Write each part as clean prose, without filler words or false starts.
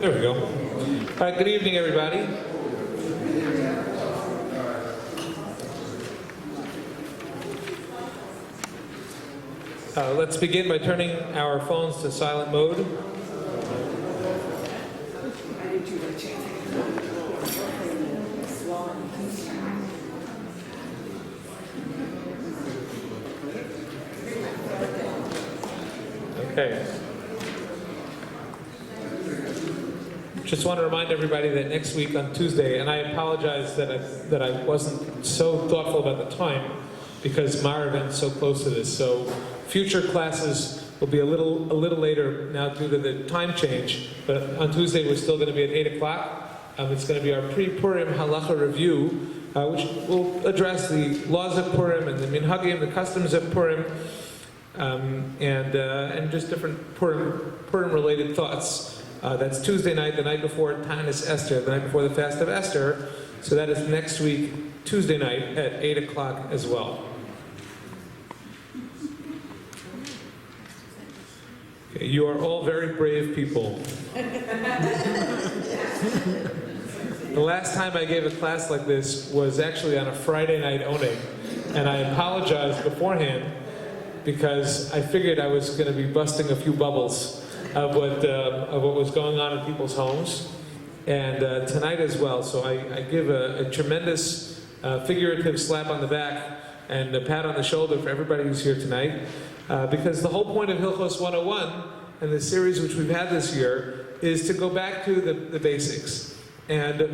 There we go. All right, good evening, everybody. Let's begin by turning our phones to silent mode. Okay. Just want to remind everybody that next week on Tuesday, and I apologize that I wasn't so thoughtful about the time because my event's so close to this. So future classes will be a little later now due to the time change. But on Tuesday we're still going to be at 8 o'clock. It's going to be our pre-Purim halacha review, which will address the laws of Purim and the minhagim, the customs of Purim, and just different Purim-related thoughts. That's Tuesday night, the night before Tanis Esther, the night before the fast of Esther. So that is next week, Tuesday night at 8 o'clock as well. Okay, you are all very brave people. The last time I gave a class like this was actually on a Friday night owning, and I apologized beforehand because I figured I was going to be busting a few bubbles of what was going on in people's homes, and tonight as well. So I give a tremendous figurative slap on the back and a pat on the shoulder for everybody who's here tonight, because the whole point of Hilchos 101 and the series which we've had this year is to go back to the basics. And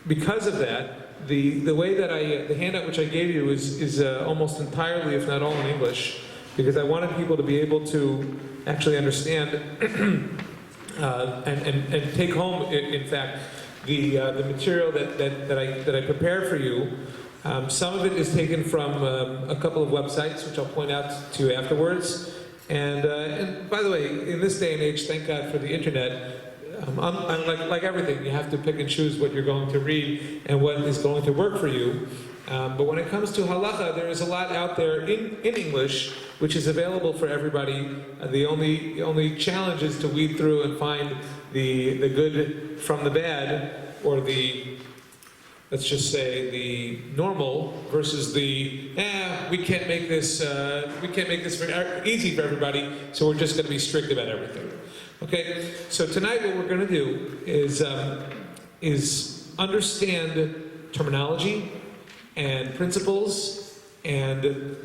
because of that, the way that the handout which I gave you is almost entirely, if not all, in English, because I wanted people to be able to actually understand and take home, in fact, the material that I prepared for you. Some of it is taken from a couple of websites, which I'll point out to you afterwards. And by the way, in this day and age, thank God for the internet. Like everything, you have to pick and choose what you're going to read and what is going to work for you. But when it comes to halacha, there is a lot out there in English which is available for everybody. The only challenge is to weed through and find the good from the bad, or let's just say the normal versus the we can't make this easy for everybody, so we're just going to be strict about everything. Okay, so tonight what we're going to do is understand terminology and principles and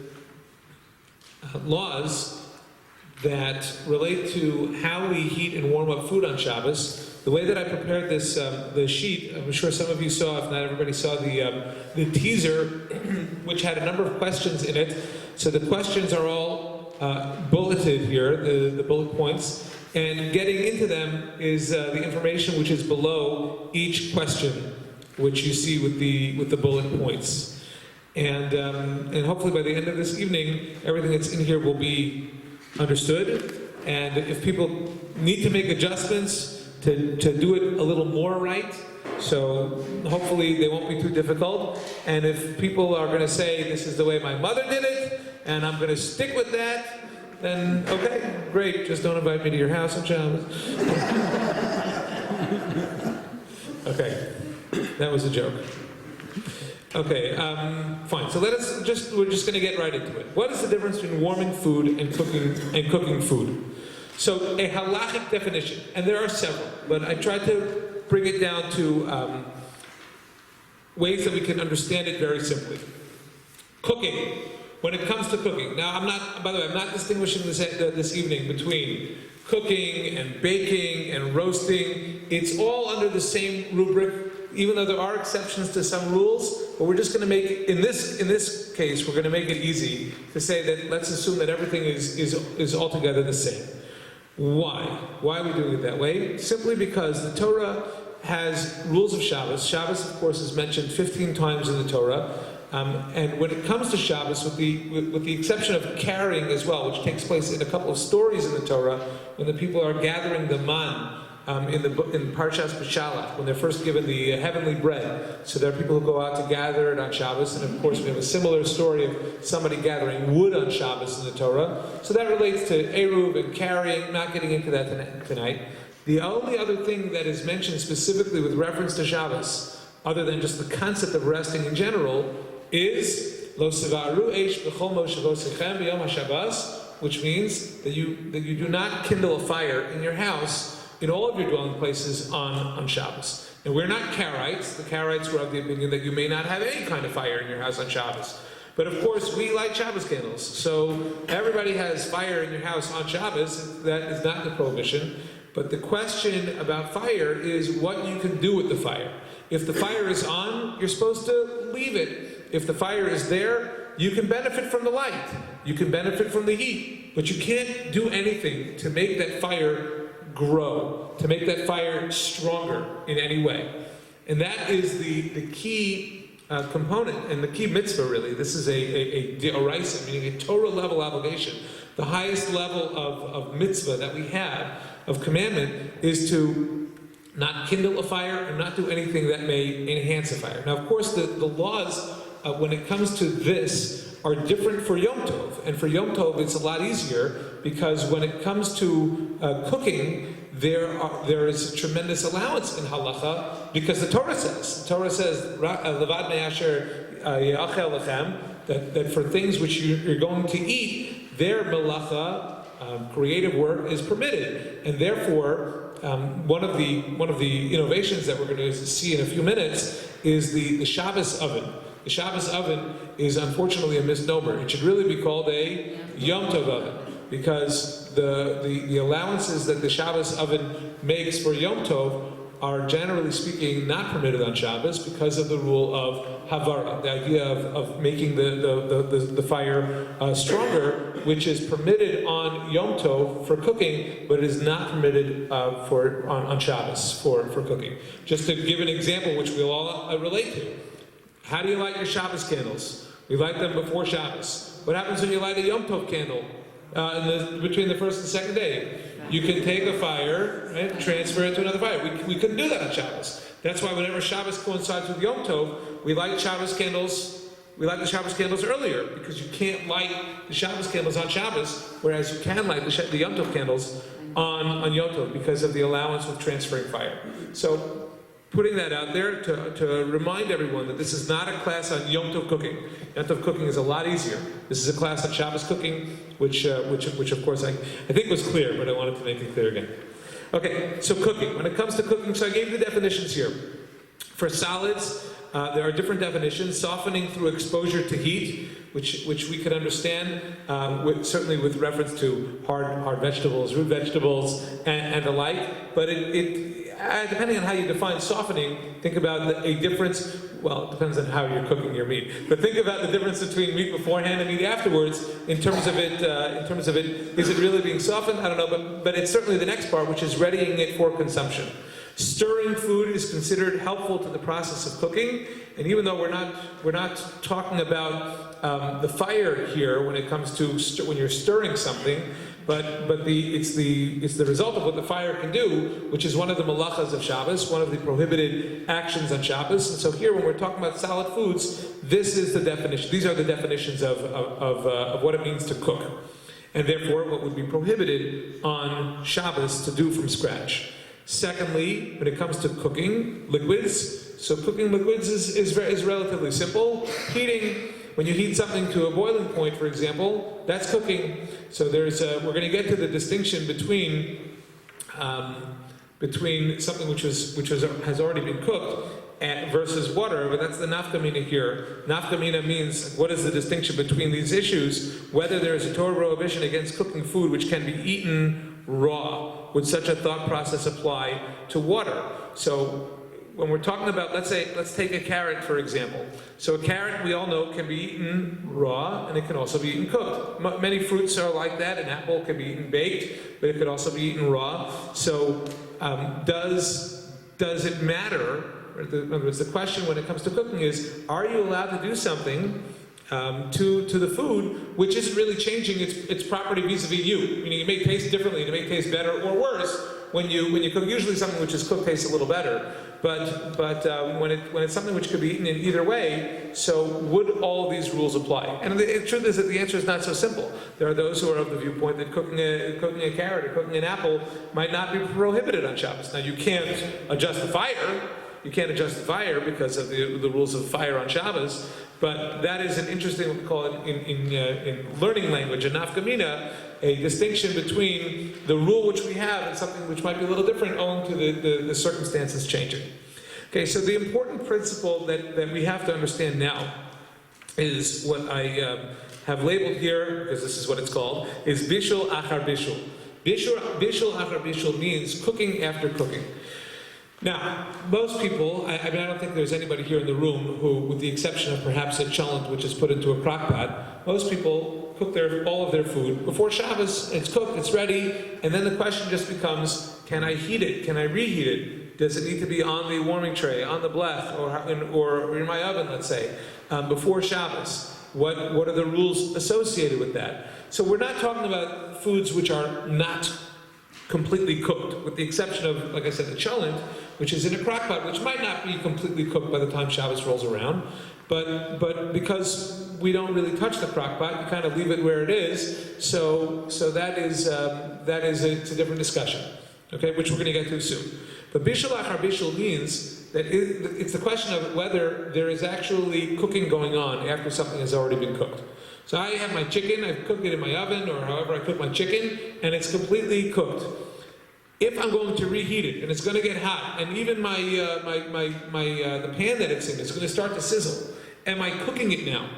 laws that relate to how we heat and warm up food on Shabbos. The way that I prepared this the sheet, I'm sure some of you saw, if not everybody saw the teaser, which had a number of questions in it. So the questions are all bulleted here, the bullet points. And getting into them is the information which is below each question, which you see with the bullet points. And hopefully by the end of this evening, everything that's in here will be understood. And if people need to make adjustments to do it a little more right, so hopefully they won't be too difficult. And if people are going to say, this is the way my mother did it, and I'm going to stick with that, then okay, great, just don't invite me to your house on Shabbos. Okay, that was a joke. Okay, fine. So we're just going to get right into it. What is the difference between warming food and cooking food? So a halachic definition, and there are several, but I tried to bring it down to ways that we can understand it very simply. Cooking. When it comes to cooking, now by the way, I'm not distinguishing this evening between cooking and baking and roasting. It's all under the same rubric, even though there are exceptions to some rules. But we're just going to make, in this case, we're going to make it easy to say that let's assume that everything is altogether the same. Why? Why are we doing it that way? Simply because the Torah has rules of Shabbos. Shabbos, of course, is mentioned 15 times in the Torah. And when it comes to Shabbos, with the exception of carrying as well, which takes place in a couple of stories in the Torah, when the people are gathering the man in Parshas B'Shalach, when they're first given the heavenly bread. So there are people who go out to gather it on Shabbos, and of course we have a similar story of somebody gathering wood on Shabbos in the Torah. So that relates to Eruv and carrying, not getting into that tonight. The only other thing that is mentioned specifically with reference to Shabbos, other than just the concept of resting in general, is Lo Sivaru Eish B'chol Moshevo Sechem B'Yom HaShabbos, which means that you do not kindle a fire in your house in all of your dwelling places on Shabbos. And we're not Karaites. The Karaites were of the opinion that you may not have any kind of fire in your house on Shabbos. But of course, we light Shabbos candles. So everybody has fire in your house on Shabbos. That is not the prohibition. But the question about fire is what you can do with the fire. If the fire is on, you're supposed to leave it. If the fire is there, you can benefit from the light. You can benefit from the heat. But you can't do anything to make that fire grow, to make that fire stronger in any way. And that is the key component and the key mitzvah, really. This is a d'oraisa, meaning a Torah level obligation. The highest level of mitzvah that we have, of commandment, is to not kindle a fire and not do anything that may enhance a fire. Now, of course, the laws, when it comes to this, are different for Yom Tov. And for Yom Tov, it's a lot easier, because when it comes to cooking, there is a tremendous allowance in halacha, because the Torah says, Levad me'asher ya'achel lechem, that for things which you're going to eat, their melacha, creative work, is permitted. And therefore, one of the innovations that we're going to see in a few minutes is the Shabbos oven. The Shabbos oven is unfortunately a misnomer. It should really be called a Yom Tov oven, because the allowances that the Shabbos oven makes for Yom Tov are, generally speaking, not permitted on Shabbos because of the rule of Havara, the idea of making the fire stronger, which is permitted on Yom Tov for cooking, but it is not permitted on Shabbos for cooking. Just to give an example which we'll all relate to. How do you light your Shabbos candles? We light them before Shabbos. What happens when you light a Yom Tov candle between the first and second day? You can take a fire and transfer it to another fire. We couldn't do that on Shabbos. That's why whenever Shabbos coincides with Yom Tov, we light Shabbos candles. We light the Shabbos candles earlier, because you can't light the Shabbos candles on Shabbos, whereas you can light the Yom Tov candles on Yom Tov because of the allowance of transferring fire. So, putting that out there to remind everyone that this is not a class on Yom Tov cooking. Yom Tov cooking is a lot easier. This is a class on Shabbos cooking, which of course I think was clear, but I wanted to make it clear again. Okay, so cooking. When it comes to cooking, so I gave the definitions here. For solids, there are different definitions. Softening through exposure to heat, which we could understand, certainly with reference to hard vegetables, root vegetables, and the like. But depending on how you define softening, think about a difference. Well, it depends on how you're cooking your meat. But think about the difference between meat beforehand and meat afterwards. In terms of it, is it really being softened? I don't know. But it's certainly the next part, which is readying it for consumption. Stirring food is considered helpful to the process of cooking, and even though we're not talking about the fire here when it comes to when you're stirring something, but it's the result of what the fire can do, which is one of the malachas of Shabbos, one of the prohibited actions on Shabbos. And so here, when we're talking about solid foods, this is the definition. These are the definitions of what it means to cook, and therefore what would be prohibited on Shabbos to do from scratch. Secondly, when it comes to cooking liquids, so cooking liquids is relatively simple. Heating, when you heat something to a boiling point, for example, that's cooking. So we're going to get to the distinction between something which has already been cooked versus water, but that's the nafkamina here. Nafkamina means what is the distinction between these issues, whether there is a Torah prohibition against cooking food which can be eaten raw. Would such a thought process apply to water? So when we're talking about, let's take a carrot, for example. So a carrot, we all know, can be eaten raw, and it can also be eaten cooked. Many fruits are like that. An apple can be eaten baked, but it could also be eaten raw. So does it matter? In other words, the question when it comes to cooking is, are you allowed to do something to the food which isn't really changing its property vis-a-vis you? Meaning it may taste differently, it may taste better or worse when you cook. Usually something which is cooked tastes a little better. But when it's something which could be eaten in either way, so would all of these rules apply? And the truth is that the answer is not so simple. There are those who are of the viewpoint that cooking a carrot or cooking an apple might not be prohibited on Shabbos. Now you can't adjust the fire. You can't adjust the fire because of the rules of fire on Shabbos. But that is an interesting, we call it in learning language, a nafkamina, a distinction between the rule which we have and something which might be a little different owing to the circumstances changing. Okay, so the important principle that we have to understand now is what I have labeled here, because this is what it's called, is bishul achar bishul. Bishul achar bishul means cooking after cooking. Now, most people, I don't think there's anybody here in the room who, with the exception of perhaps a cholent which is put into a crock pot, most people cook all of their food before Shabbos. It's cooked, it's ready, and then the question just becomes, can I heat it? Can I reheat it? Does it need to be on the warming tray, on the blech, or in my oven, let's say, before Shabbos? What are the rules associated with that? So we're not talking about foods which are not completely cooked, with the exception of, like I said, the cholent, which is in a crock pot, which might not be completely cooked by the time Shabbos rolls around, but because we don't really touch the crock pot, you kind of leave it where it is. So it's a different discussion, okay, which we're going to get to soon. But bishul achar bishul means that it's the question of whether there is actually cooking going on after something has already been cooked. So I have my chicken, I've cooked it in my oven, or however I cook my chicken, and it's completely cooked. If I'm going to reheat it, and it's going to get hot, and even the pan that it's in is going to start to sizzle, am I cooking it now?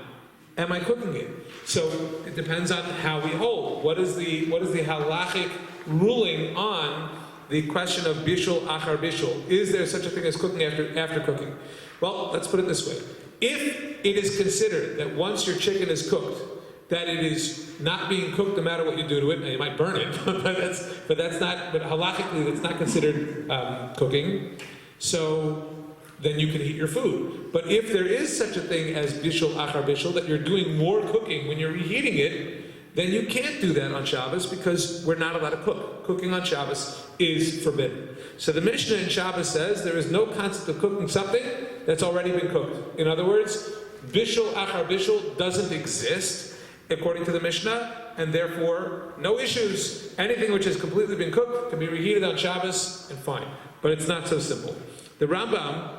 Am I cooking it? So it depends on how we hold. What is the halachic ruling on the question of bishul achar bishul? Is there such a thing as cooking after cooking? Well, let's put it this way. If it is considered that once your chicken is cooked, that it is not being cooked no matter what you do to it, and you might burn it, but halakhically that's not considered cooking, so then you can heat your food. But if there is such a thing as bishul achar bishul, that you're doing more cooking when you're reheating it, then you can't do that on Shabbos because we're not allowed to cook. Cooking on Shabbos is forbidden. So the Mishnah in Shabbos says there is no concept of cooking something that's already been cooked. In other words, bishul achar bishul doesn't exist according to the Mishnah, and therefore no issues. Anything which has completely been cooked can be reheated on Shabbos and fine. But it's not so simple. The Rambam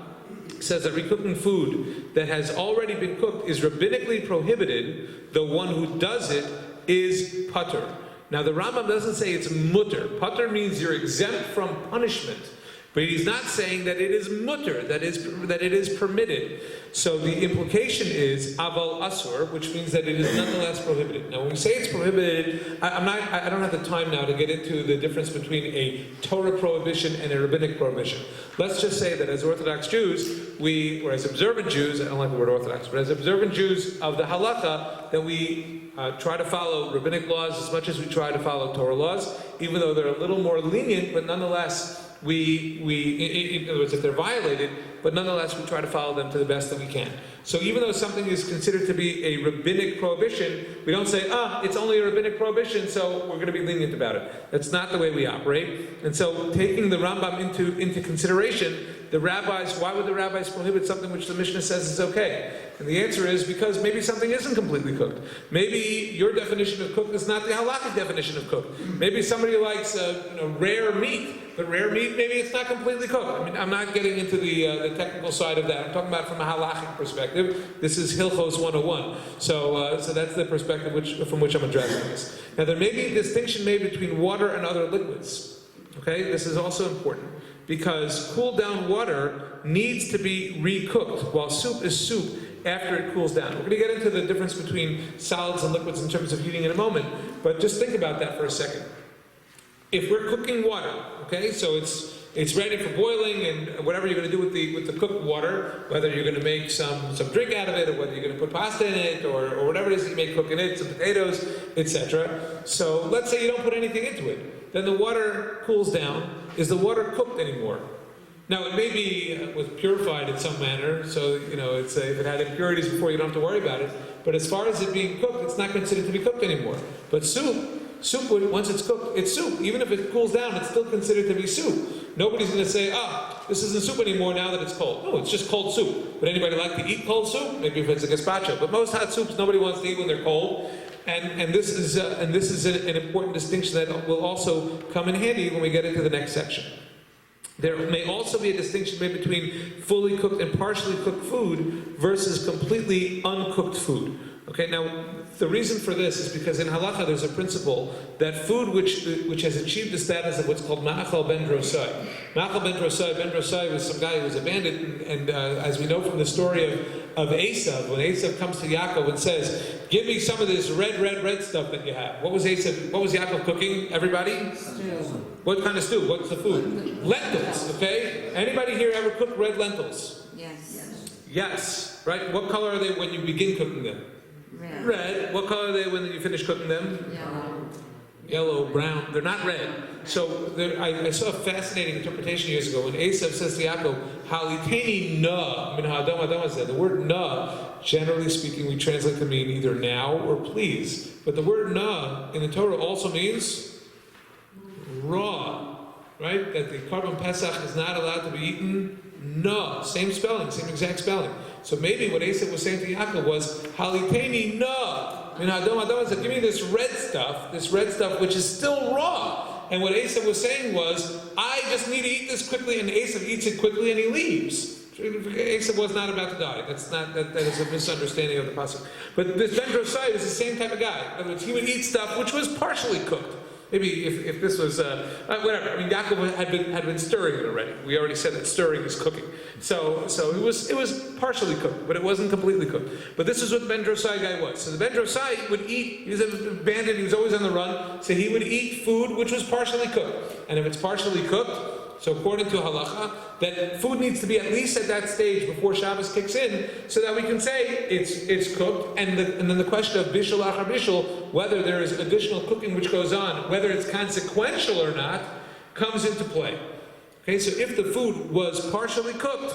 says that recooking food that has already been cooked is rabbinically prohibited. The one who does it is patur. Now the Rambam doesn't say it's mutter. Patur means you're exempt from punishment. But he's not saying that it is mutter, that it is permitted. So the implication is aval asur, which means that it is nonetheless prohibited. Now when we say it's prohibited, I don't have the time now to get into the difference between a Torah prohibition and a rabbinic prohibition. Let's just say that as Orthodox Jews, or as observant Jews, I don't like the word Orthodox, but as observant Jews of the halacha, that we try to follow rabbinic laws as much as we try to follow Torah laws, even though they're a little more lenient, but nonetheless, in other words, if they're violated, but nonetheless we try to follow them to the best that we can. So even though something is considered to be a rabbinic prohibition, we don't say, it's only a rabbinic prohibition, so we're going to be lenient about it. That's not the way we operate. And so taking the Rambam into consideration, why would the rabbis prohibit something which the Mishnah says is okay? And the answer is because maybe something isn't completely cooked. Maybe your definition of cooked is not the halakhic definition of cooked. Maybe somebody likes rare meat, but rare meat, maybe it's not completely cooked. I mean, I'm not getting into the technical side of that. I'm talking about from a halakhic perspective. This is Hilchos 101. So that's the perspective from which I'm addressing this. Now, there may be a distinction made between water and other liquids. Okay, this is also important because cooled down water needs to be recooked, while soup is soup after it cools down. We're going to get into the difference between solids and liquids in terms of heating in a moment, but just think about that for a second. If we're cooking water, okay, so it's ready for boiling, and whatever you're going to do with the cooked water, whether you're going to make some drink out of it, or whether you're going to put pasta in it, or whatever it is that you may cook in it, some potatoes, etc. So let's say you don't put anything into it. Then the water cools down. Is the water cooked anymore? Now it may be was purified in some manner, so if it had impurities before, you don't have to worry about it. But as far as it being cooked, it's not considered to be cooked anymore. But soup, once it's cooked, it's soup. Even if it cools down, it's still considered to be soup. Nobody's going to say, this isn't soup anymore now that it's cold. No, it's just cold soup. Would anybody like to eat cold soup? Maybe if it's a gazpacho. But most hot soups, nobody wants to eat when they're cold. And this is an important distinction that will also come in handy when we get into the next section. There may also be a distinction made between fully cooked and partially cooked food versus completely uncooked food. Okay, now the reason for this is because in halacha there's a principle that food which has achieved the status of what's called ma'achal ben drosai. Ma'achal ben drosai was some guy who was a bandit, and as we know from the story of Esav, when Esav comes to Yaakov and says, "Give me some of this red stuff that you have." What was Yaakov cooking? Everybody? Stew. What kind of stew? What's the food? Lentils. Okay. Anybody here ever cook red lentils? Yes. Right. What color are they when you begin cooking them? Red. What color are they when you finish cooking them? Yellow, brown. They're not red. So I saw a fascinating interpretation years ago when Esav says to Yaakov, "Haliteni na min ha'adam adama." Said the word "na," generally speaking, we translate to mean either now or please. But the word "na" in the Torah also means raw, right? That the Korban Pesach is not allowed to be eaten. No, same spelling, same exact spelling. So maybe what Esav was saying to Yaakov was, "Haliteni na min ha'adam adama." Said, "Give me this red stuff which is still raw." And what Esav was saying was, "I just need to eat this quickly," and Esav eats it quickly and he leaves. Esav was not about to die. That is a misunderstanding of the pasuk. But this Ben Drosai was the same type of guy. In other words, he would eat stuff which was partially cooked. Maybe if this was whatever. I mean, Yaakov had been stirring it already. We already said that stirring is cooking. So it was partially cooked, but it wasn't completely cooked. But this is what the Ben Drosai guy was. So the Ben Drosai would eat. He was a bandit. He was always on the run. So he would eat food which was partially cooked. And if it's partially cooked, so according to halacha, that food needs to be at least at that stage before Shabbos kicks in, so that we can say it's cooked. And then the question of bishul achar bishul, whether there is additional cooking which goes on, whether it's consequential or not, comes into play. Okay, so if the food was partially cooked,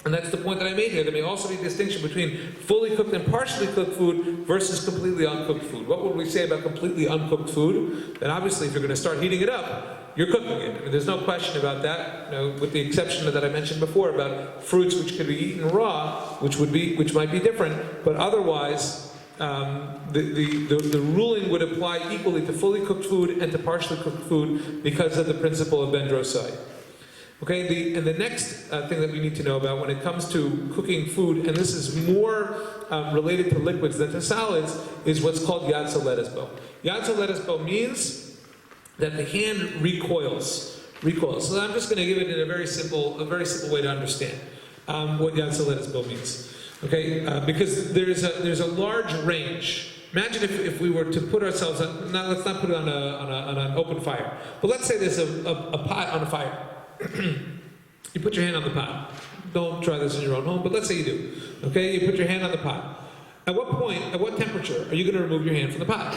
and that's the point that I made here, there may also be a distinction between fully cooked and partially cooked food versus completely uncooked food. What would we say about completely uncooked food? Then obviously if you're going to start heating it up, you're cooking it. I mean, there's no question about that, with the exception that I mentioned before about fruits which could be eaten raw, which might be different, but otherwise the ruling would apply equally to fully cooked food and to partially cooked food because of the principle of Ben Drosai. Okay, the next thing that we need to know about when it comes to cooking food, and this is more related to liquids than to solids, is what's called Yad Soledesbo. Yad Soledesbo means that the hand recoils. So I'm just going to give it in a very simple way to understand what Yad Soledesbo means. Okay, because there's a large range. Imagine if we were to put ourselves on. Now let's not put it on an open fire, but let's say there's a pot on a fire. You put your hand on the pot. Don't try this in your own home, but let's say you do. Okay, you put your hand on the pot. At what temperature are you going to remove your hand from the pot?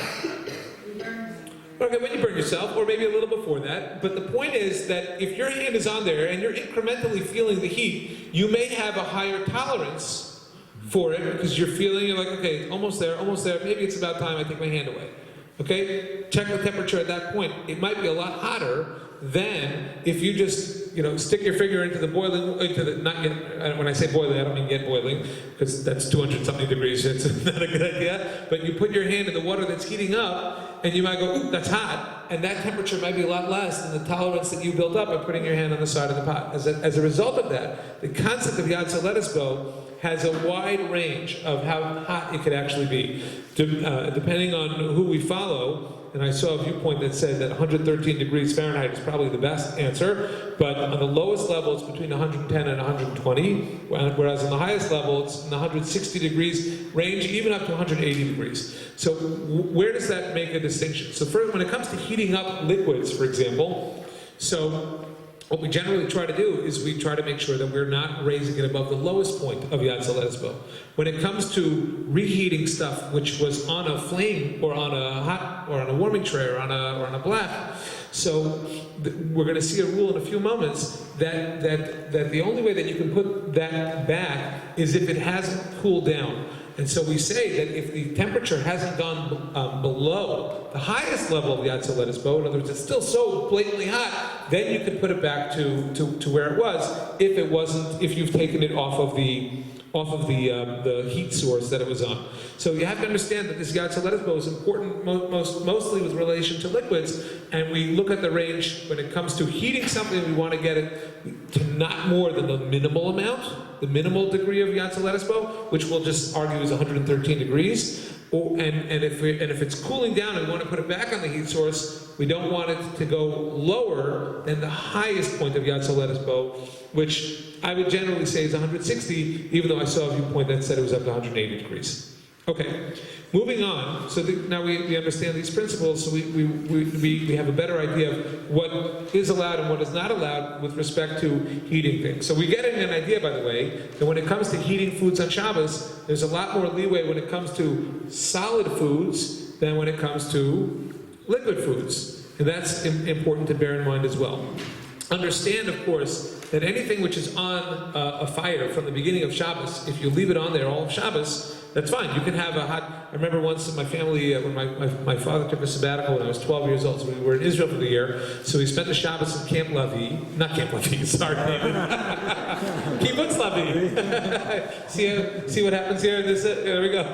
Okay, when you burn yourself, or maybe a little before that. But the point is that if your hand is on there and you're incrementally feeling the heat, you may have a higher tolerance for it because you're like, okay, almost there, maybe it's about time I take my hand away. Okay? Check the temperature at that point. It might be a lot hotter than if you just, stick your finger into the boiling, not yet, when I say boiling, I don't mean yet boiling, because that's 200 something degrees, it's not a good idea, but you put your hand in the water that's heating up, and you might go, ooh, that's hot, and that temperature might be a lot less than the tolerance that you built up by putting your hand on the side of the pot. As a result of that, the concept of Yad Soledesbo has a wide range of how hot it could actually be, depending on who we follow. And I saw a viewpoint that said that 113 degrees Fahrenheit is probably the best answer, but on the lowest level it's between 110 and 120, whereas on the highest level it's in the 160 degrees range, even up to 180 degrees. So where does that make a distinction? So first, when it comes to heating up liquids, for example, so what we generally try to do is we try to make sure that we're not raising it above the lowest point of Yad Soledesbo. When it comes to reheating stuff which was on a flame or on a warming tray or on a blach, so we're going to see a rule in a few moments that the only way that you can put that back is if it hasn't cooled down. And so we say that if the temperature hasn't gone below the highest level of Yatsa lettuce bow, in other words, it's still so blatantly hot, then you can put it back to where it was if you've taken it off of the heat source that it was on. So you have to understand that this Yatsa lettuce bow is important mostly with relation to liquids, and we look at the range when it comes to heating something. We want to get it to not more than the minimal amount, the minimal degree of Yatsa lettuce bow, which we'll just argue is 113 degrees. And if it's cooling down and we want to put it back on the heat source, we don't want it to go lower than the highest point of Yatsa lettuce bow, which I would generally say is 160, even though I saw a viewpoint that said it was up to 180 degrees. Okay, moving on. So now we understand these principles, so we have a better idea of what is allowed and what is not allowed with respect to heating things. So we get an idea, by the way, that when it comes to heating foods on Shabbos, there's a lot more leeway when it comes to solid foods than when it comes to liquid foods. And that's important to bear in mind as well. Understand, of course, that anything which is on a fire from the beginning of Shabbos, if you leave it on there all of Shabbos, that's fine. You can have a hot... I remember once in my family, when my father took a sabbatical when I was 12 years old, so we were in Israel for the year, so we spent the Shabbos in Camp Levi, not Camp Levi, sorry, Kibbutz Levi. see what happens here? There we go.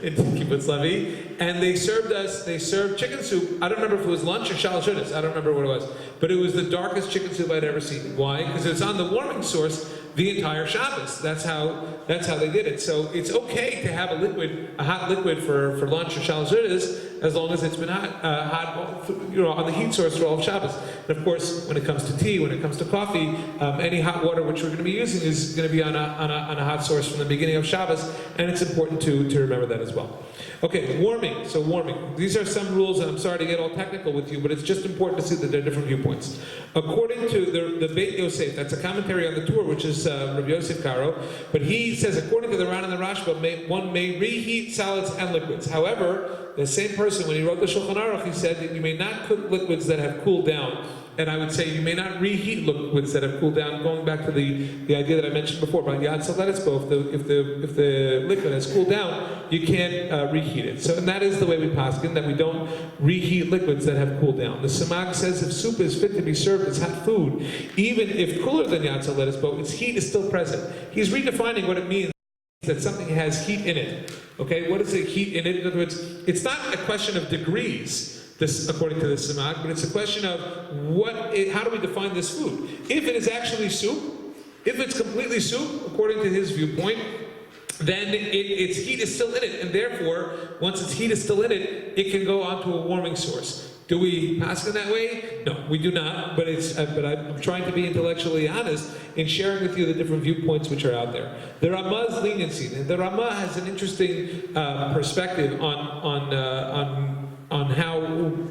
In Kibbutz Levi. And they served chicken soup. I don't remember if it was lunch or shalosh shudas. I don't remember what it was. But it was the darkest chicken soup I'd ever seen. Why? Because it's on the warming source the entire Shabbos. That's how they did it. So it's okay to have a hot liquid for lunch or shalosh shudas, as long as it's been hot on the heat source for all of Shabbos. And of course, when it comes to tea, when it comes to coffee, any hot water which we're going to be using is going to be on a hot source from the beginning of Shabbos, and it's important to remember that as well. Okay, warming. So warming. These are some rules, and I'm sorry to get all technical with you, but it's just important to see that there are different viewpoints. According to the Beit Yosef, that's a commentary on the Torah, which is Rabbi Yosef Karo, but he says, according to the Ran and the Rashba, one may reheat solids and liquids. However, the same person, when he wrote the Shulchan Aruch, he said that you may not cook liquids that have cooled down. And I would say you may not reheat liquids that have cooled down. Going back to the idea that I mentioned before about Yatsa lettuce bow, if the liquid has cooled down, you can't reheat it. So, and that is the way we paskin, that we don't reheat liquids that have cooled down. The Samag says if soup is fit to be served as hot food, even if cooler than Yatsa lettuce bow, its heat is still present. He's redefining what it means that something has heat in it. Okay, what is the heat in it? In other words, it's not a question of degrees. This, according to the Samag, but it's a question of how do we define this food? If it is actually soup, if it's completely soup, according to his viewpoint, then its heat is still in it, and therefore, once its heat is still in it, it can go onto a warming source. Do we pass it that way? No, we do not, but I'm trying to be intellectually honest in sharing with you the different viewpoints which are out there. The Ramah's leniency, and the Ramah has an interesting perspective on how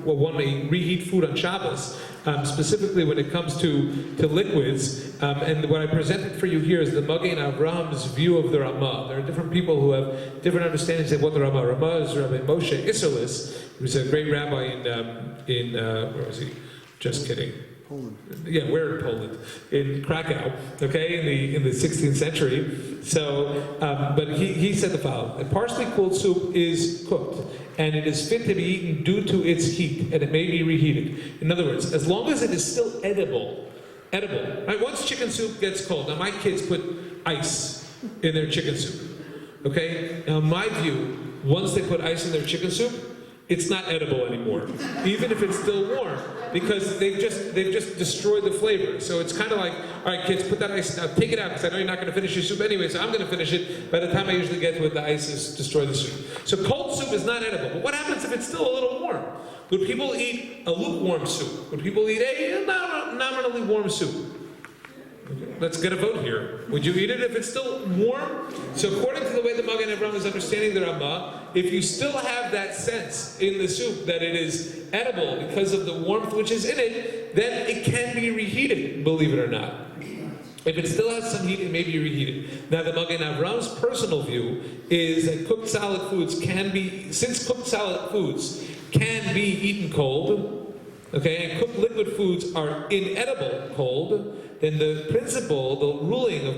one may reheat food on Shabbos, specifically when it comes to liquids. And what I presented for you here is the Magen Avraham's view of the Ramah. There are different people who have different understandings of what the Ramah. Ramah is Rabbi Moshe Isserlis, who was a great rabbi in where was he? Just kidding. Poland. Yeah, we're in Poland, in Krakow, okay, in the 16th century. So, but he said the following: a partially cooled soup is cooked, and it is fit to be eaten due to its heat, and it may be reheated. In other words, as long as it is still edible. Right? Once chicken soup gets cold, now my kids put ice in their chicken soup. Okay. Now, in my view, once they put ice in their chicken soup, it's not edible anymore, even if it's still warm, because they've just destroyed the flavor. So it's kind of like, all right, kids, put that ice now, take it out, because I know you're not going to finish your soup anyway, so I'm going to finish it. By the time I usually get to it, the ice has destroyed the soup. So cold soup is not edible. But what happens if it's still a little warm? Would people eat a lukewarm soup? Would people eat a nominally warm soup? Okay, let's get a vote here. Would you eat it if it's still warm? So according to the way the Magen Avraham is understanding the Ramah, if you still have that sense in the soup that it is edible because of the warmth which is in it, then it can be reheated, believe it or not. If it still has some heat, it may be reheated. Now the Magen Avraham's personal view is that cooked solid foods can be eaten cold, okay, and cooked liquid foods are inedible cold, then the principle, the ruling of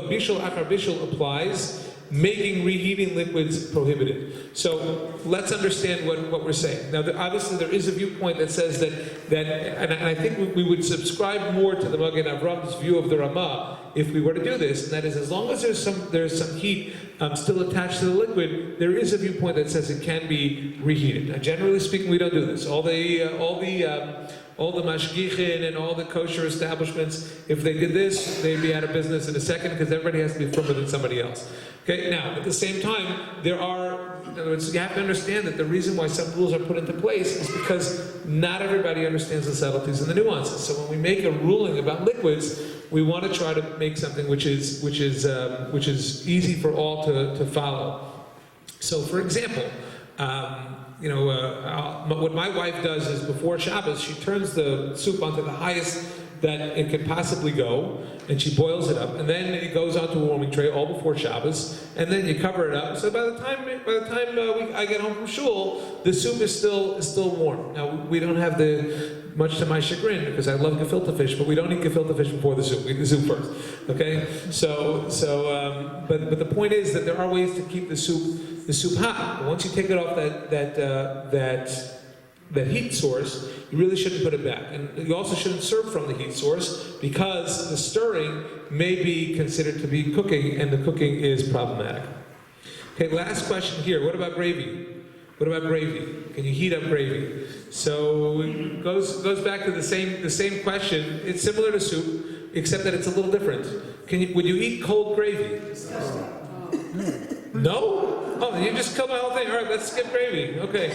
bishul achar bishul applies, making reheating liquids prohibited. So let's understand what we're saying. Now, obviously, there is a viewpoint that says that and I think we would subscribe more to the Magen Avram's view of the Ramah if we were to do this, and that is, as long as there's some heat still attached to the liquid, there is a viewpoint that says it can be reheated. Now, generally speaking, we don't do this. All the mashgichin and all the kosher establishments, if they did this, they'd be out of business in a second, because everybody has to be firmer than somebody else. Okay. Now, at the same time, in other words, you have to understand that the reason why some rules are put into place is because not everybody understands the subtleties and the nuances. So when we make a ruling about liquids, we want to try to make something which is easy for all to follow. So, for example, what my wife does is, before Shabbos, she turns the soup onto the highest that it can possibly go, and she boils it up, and then it goes onto a warming tray all before Shabbos, and then you cover it up. So by the time I get home from shul, the soup is still warm. Now, we don't have much to my chagrin, because I love gefilte fish, but we don't eat gefilte fish before the soup. We eat the soup first. Okay? But the point is that there are ways to keep the soup hot. But once you take it off that heat source, you really shouldn't put it back. And you also shouldn't serve from the heat source, because the stirring may be considered to be cooking, and the cooking is problematic. Okay, last question here. What about gravy? What about gravy? Can you heat up gravy? So it goes back to the same question. It's similar to soup, except that it's a little different. Would you eat cold gravy? No? Oh, you just killed my whole thing. All right, let's skip gravy. Okay.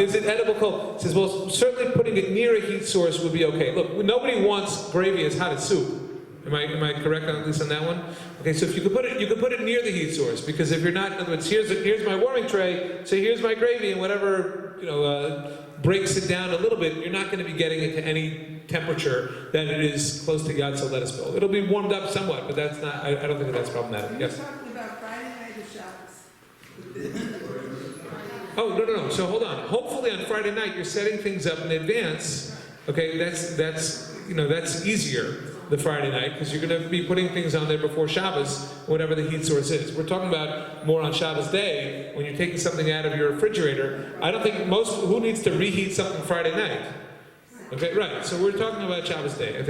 Is it edible cold? It says, well, certainly putting it near a heat source would be okay. Look, nobody wants gravy as hot as soup. Am I correct at least on that one? Okay, so if you could put it near the heat source, because if you're not, in other words, here's my warming tray, so here's my gravy, and whatever breaks it down a little bit, you're not going to be getting it to any temperature that it is close to Yad Solet Espil. It'll be warmed up somewhat, but that's not. I don't think that's problematic. Yes. You're talking about Friday night or Shabbos? Oh, no. So hold on. Hopefully on Friday night you're setting things up in advance. Okay, that's easier the Friday night, because you're going to be putting things on there before Shabbos, whatever the heat source is. We're talking about more on Shabbos day, when you're taking something out of your refrigerator. I don't think who needs to reheat something Friday night? Okay, right. So we're talking about Shabbos day. I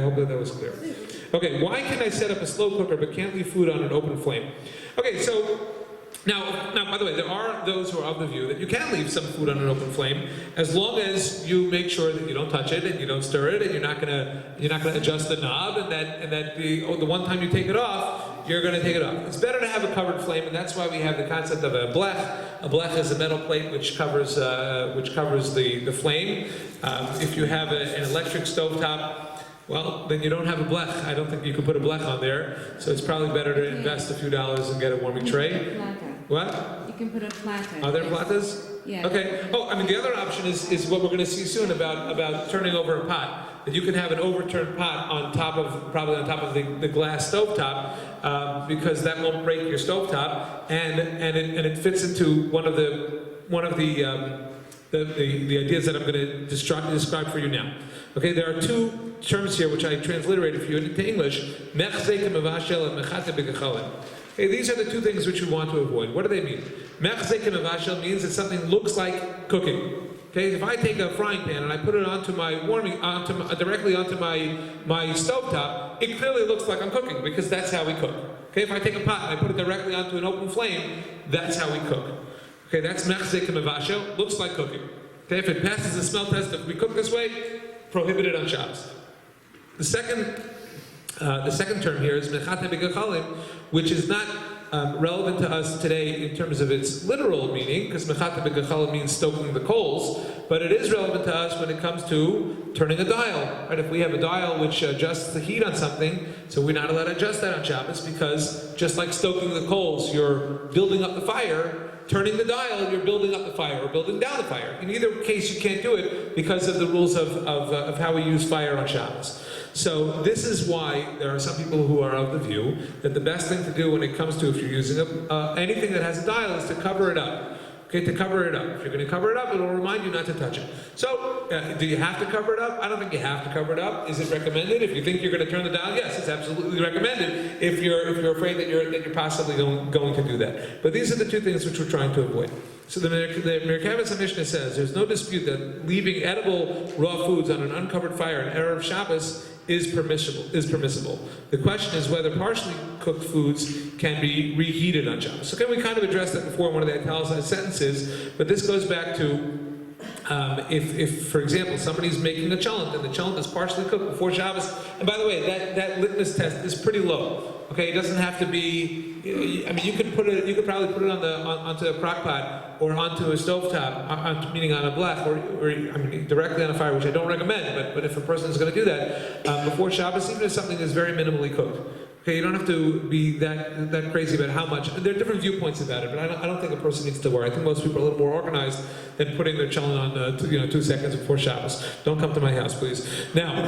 hope that was clear. Okay, why can I set up a slow cooker but can't leave food on an open flame? Okay, so now, by the way, there are those who are of the view that you can leave some food on an open flame, as long as you make sure that you don't touch it and you don't stir it, and you're not gonna adjust the knob, and that the one time you take it off, you're going to take it off. It's better to have a covered flame, and that's why we have the concept of a blech. A blech is a metal plate which covers the flame. If you have an electric stovetop, well, then you don't have a blech. I don't think you can put a blech on there, so it's probably better to invest a few dollars and get a warming tray. What? You can put a platter. Are there platters? Yeah. Okay. Oh, I mean, the other option is what we're going to see soon about turning over a pot. That you can have an overturned pot probably on top of the glass stovetop, because that won't break your stovetop, and it fits into one of the ideas that I'm going to describe for you now. Okay, there are two terms here which I transliterated for you into English: mechzek mevashel and mechate b'gechalim. Okay, these are the two things which we want to avoid. What do they mean? Mechzek mevashel means that something looks like cooking. Okay, if I take a frying pan and I put it directly onto my stovetop, it clearly looks like I'm cooking, because that's how we cook. Okay, if I take a pot and I put it directly onto an open flame, that's how we cook. Okay, that's mechzek mevashel, looks like cooking. Okay, if it passes the smell test, if we cook this way, prohibited on Shabbos. The second term here is mechate b'gechalim, which is not relevant to us today in terms of its literal meaning, because mechate b'gechalim means stoking the coals, but it is relevant to us when it comes to turning a dial. Right? If we have a dial which adjusts the heat on something, so we're not allowed to adjust that on Shabbos, because just like stoking the coals, you're building up the fire. Turning the dial, you're building up the fire or building down the fire. In either case, you can't do it because of the rules of how we use fire on Shabbos. So this is why there are some people who are of the view that the best thing to do when it comes to, if you're using anything that has a dial, is to cover it up. Okay, to cover it up. If you're going to cover it up, it will remind you not to touch it. So, do you have to cover it up? I don't think you have to cover it up. Is it recommended? If you think you're going to turn the dial, yes, it's absolutely recommended. If you're afraid that you're possibly going to do that. But these are the two things which we're trying to avoid. So the Merkavas Mishnah says there's no dispute that leaving edible raw foods on an uncovered fire in Erev Shabbos is permissible. The question is whether partially cooked foods can be reheated on Shabbos. Okay, we kind of addressed that before in one of the italicized sentences, but this goes back to if, for example, somebody's making a cholent and the cholent is partially cooked before Shabbos, and by the way, that litmus test is pretty low. Okay, it doesn't have to be. I mean, you could probably put it onto a crock pot or onto a stovetop, meaning on a blech, or I mean, directly on a fire, which I don't recommend. But if a person is going to do that before Shabbos, even if something is very minimally cooked. Okay, you don't have to be that crazy about how much. There are different viewpoints about it, but I don't think a person needs to worry. I think most people are a little more organized than putting their cholent on 2 seconds before Shabbos. Don't come to my house, please. Now,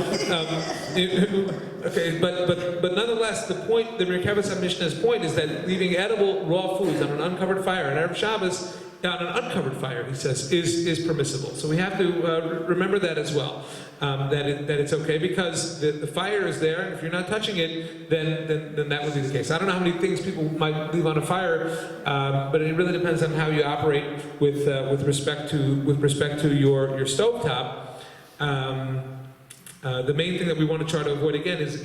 okay, but nonetheless, the Merkavas Mishnah's point is that leaving edible raw foods on an uncovered fire on Erev Shabbos, on an uncovered fire, he says, is permissible. So we have to remember that as well. That it's okay because the fire is there, and if you're not touching it, then that would be the case. I don't know how many things people might leave on a fire, but it really depends on how you operate with respect to your stovetop. The main thing that we want to try to avoid again is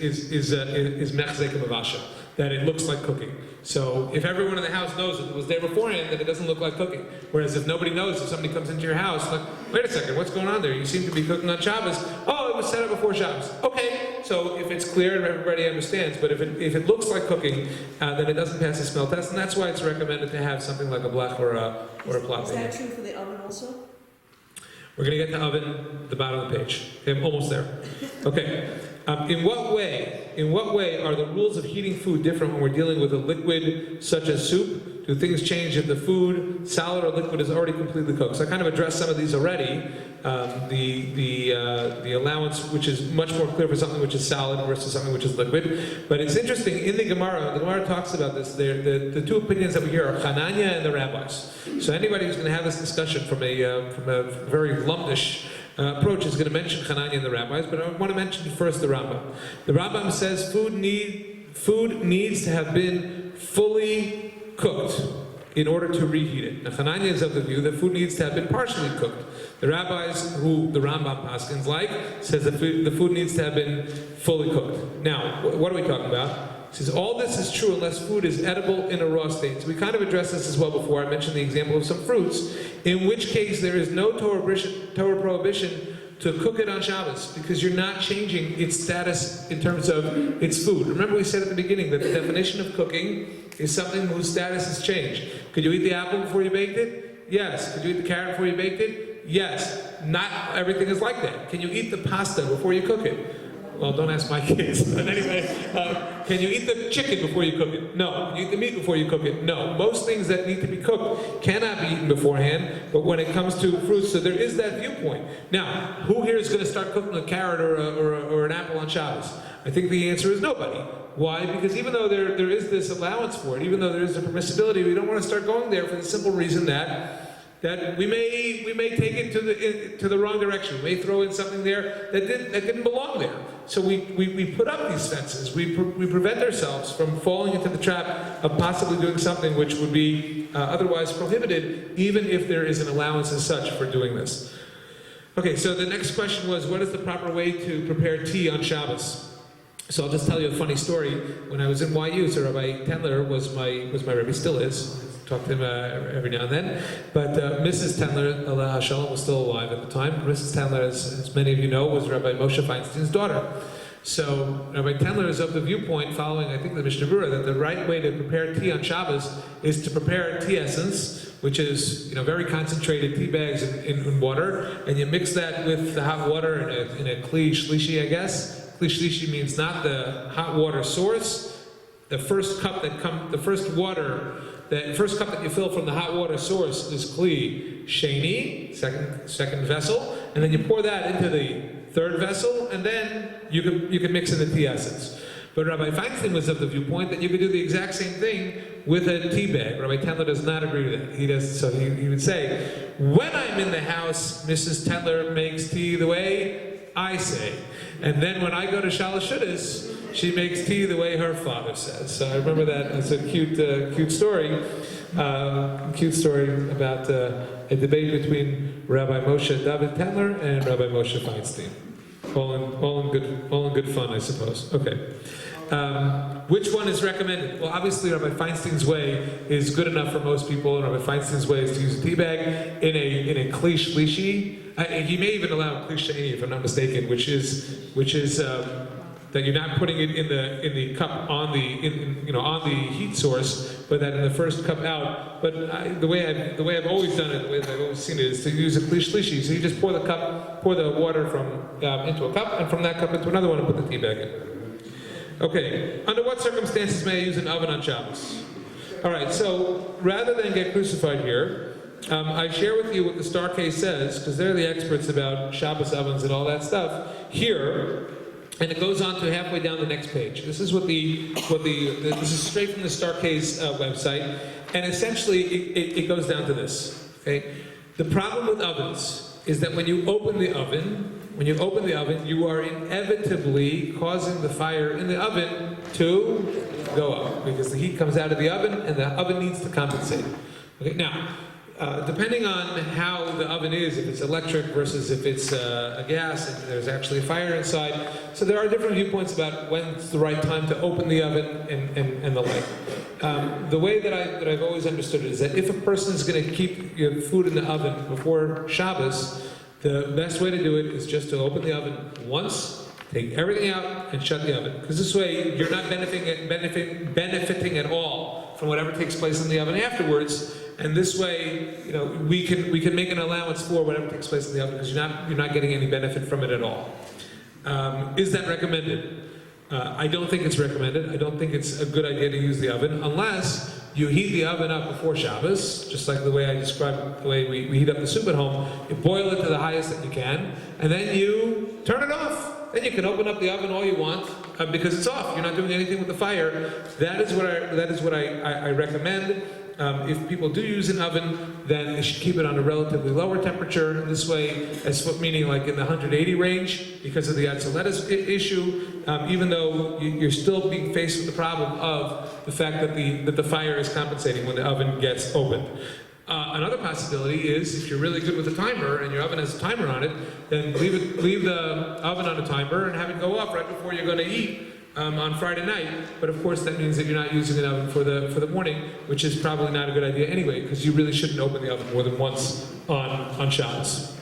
mechzek mavasha, that it looks like cooking. So if everyone in the house knows that it was there beforehand, then it doesn't look like cooking. Whereas if nobody knows, if somebody comes into your house, like, wait a second, what's going on there? You seem to be cooking on Shabbos. Oh, it was set up before Shabbos. Okay, so if it's clear and everybody understands, but if it looks like cooking, then it doesn't pass the smell test, and that's why it's recommended to have something like a blech or a plot. Is that true for the oven also? We're going to get to oven, the bottom of the page. Okay, I'm almost there. Okay. In what way are the rules of heating food different when we're dealing with a liquid such as soup? Do things change if the food, solid or liquid, is already completely cooked? So I kind of addressed some of these already. The allowance, which is much more clear for something which is solid versus something which is liquid. But it's interesting, in the Gemara talks about this. The two opinions that we hear are Hananya and the rabbis. So anybody who's going to have this discussion from a very lumdish approach is going to mention Hananya and the rabbis, but I want to mention first the Rambam. The Rambam says food needs to have been fully cooked in order to reheat it. Now, Hananya is of the view that food needs to have been partially cooked. The rabbis, who the Rambam paskins like, says that the food needs to have been fully cooked. Now, what are we talking about? He says, all this is true unless food is edible in a raw state. So we kind of addressed this as well before. I mentioned the example of some fruits, in which case there is no Torah prohibition to cook it on Shabbos, because you're not changing its status in terms of its food. Remember we said at the beginning that the definition of cooking is something whose status has changed. Could you eat the apple before you baked it? Yes. Could you eat the carrot before you baked it? Yes. Not everything is like that. Can you eat the pasta before you cook it? Well, don't ask my kids. But anyway, can you eat the chicken before you cook it? No. Can you eat the meat before you cook it? No. Most things that need to be cooked cannot be eaten beforehand, but when it comes to fruits, so there is that viewpoint. Now, who here is going to start cooking a carrot or an apple on Shabbos? I think the answer is nobody. Why? Because even though there is this allowance for it, even though there is a permissibility, we don't want to start going there for the simple reason that we may take it to the wrong direction. We may throw in something there that didn't belong there. So we put up these fences. We prevent ourselves from falling into the trap of possibly doing something which would be otherwise prohibited, even if there is an allowance as such for doing this. Okay, so the next question was, what is the proper way to prepare tea on Shabbos? So I'll just tell you a funny story. When I was in YU, so Rabbi Tendler was my Rebbe, still is. Talk to him every now and then. But Mrs. Tendler, Allah Shalom, was still alive at the time. Mrs. Tendler, as many of you know, was Rabbi Moshe Feinstein's daughter. So Rabbi Tendler is of the viewpoint, following I think the Mishnah Berurah, that the right way to prepare tea on Shabbos is to prepare tea essence, which is very concentrated tea bags in water, and you mix that with the hot water in a kli shlishi, I guess. Kli shlishi means not the hot water source. The first cup the first cup that you fill from the hot water source is kli sheni, second vessel, and then you pour that into the third vessel, and then you can mix in the tea essence. But Rabbi Feinstein was of the viewpoint that you could do the exact same thing with a tea bag. Rabbi Tendler does not agree with that. He does, so he would say, when I'm in the house, Mrs. Tendler makes tea the way I say. And then when I go to Shalashudas, she makes tea the way her father says. So I remember that as a cute story. Cute story about a debate between Rabbi Moshe David Tendler and Rabbi Moshe Feinstein. All in good fun, I suppose. Okay. Which one is recommended? Well, obviously, Rabbi Feinstein's way is good enough for most people, and Rabbi Feinstein's way is to use a tea bag in a kli shlishi. He may even allow kli sheni, if I'm not mistaken, which is that you're not putting it in the cup on the heat source, but that in the first cup out. But the way I've always done it, the way that I've always seen it, is to use a kli shlishi. So you just pour the water from into a cup, and from that cup into another one, and put the tea bag in. Okay, under what circumstances may I use an oven on Shabbos? All right, so rather than get crucified here, I share with you what the Star Case says, because they're the experts about Shabbos ovens and all that stuff here, and it goes on to halfway down the next page. This is this is straight from the Star Case website, and essentially it goes down to this. Okay, the problem with ovens is that when you open the oven, you are inevitably causing the fire in the oven to go up, because the heat comes out of the oven and the oven needs to compensate. Okay, now, depending on how the oven is, if it's electric versus if it's a gas, and there's actually a fire inside. So there are different viewpoints about when's the right time to open the oven and the like. The way that I've always understood it is that if a person is going to keep your food in the oven before Shabbos, the best way to do it is just to open the oven once, take everything out, and shut the oven. Because this way, you're not benefiting at all from whatever takes place in the oven afterwards. And this way, we can make an allowance for whatever takes place in the oven, because you're not getting any benefit from it at all. Is that recommended? I don't think it's recommended. I don't think it's a good idea to use the oven unless you heat the oven up before Shabbos, just like the way I described the way we heat up the soup at home. You boil it to the highest that you can, and then you turn it off. Then you can open up the oven all you want because it's off. You're not doing anything with the fire. That is what I recommend. If people do use an oven, then they should keep it on a relatively lower temperature. This way, meaning like in the 180 range, because of the atzaletus issue, even though you're still being faced with the problem of the fact that the fire is compensating when the oven gets opened. Another possibility is, if you're really good with a timer and your oven has a timer on it, then leave the oven on a timer and have it go off right before you're going to eat. On Friday night, but of course that means that you're not using an oven for the morning, which is probably not a good idea anyway, because you really shouldn't open the oven more than once on Shabbos.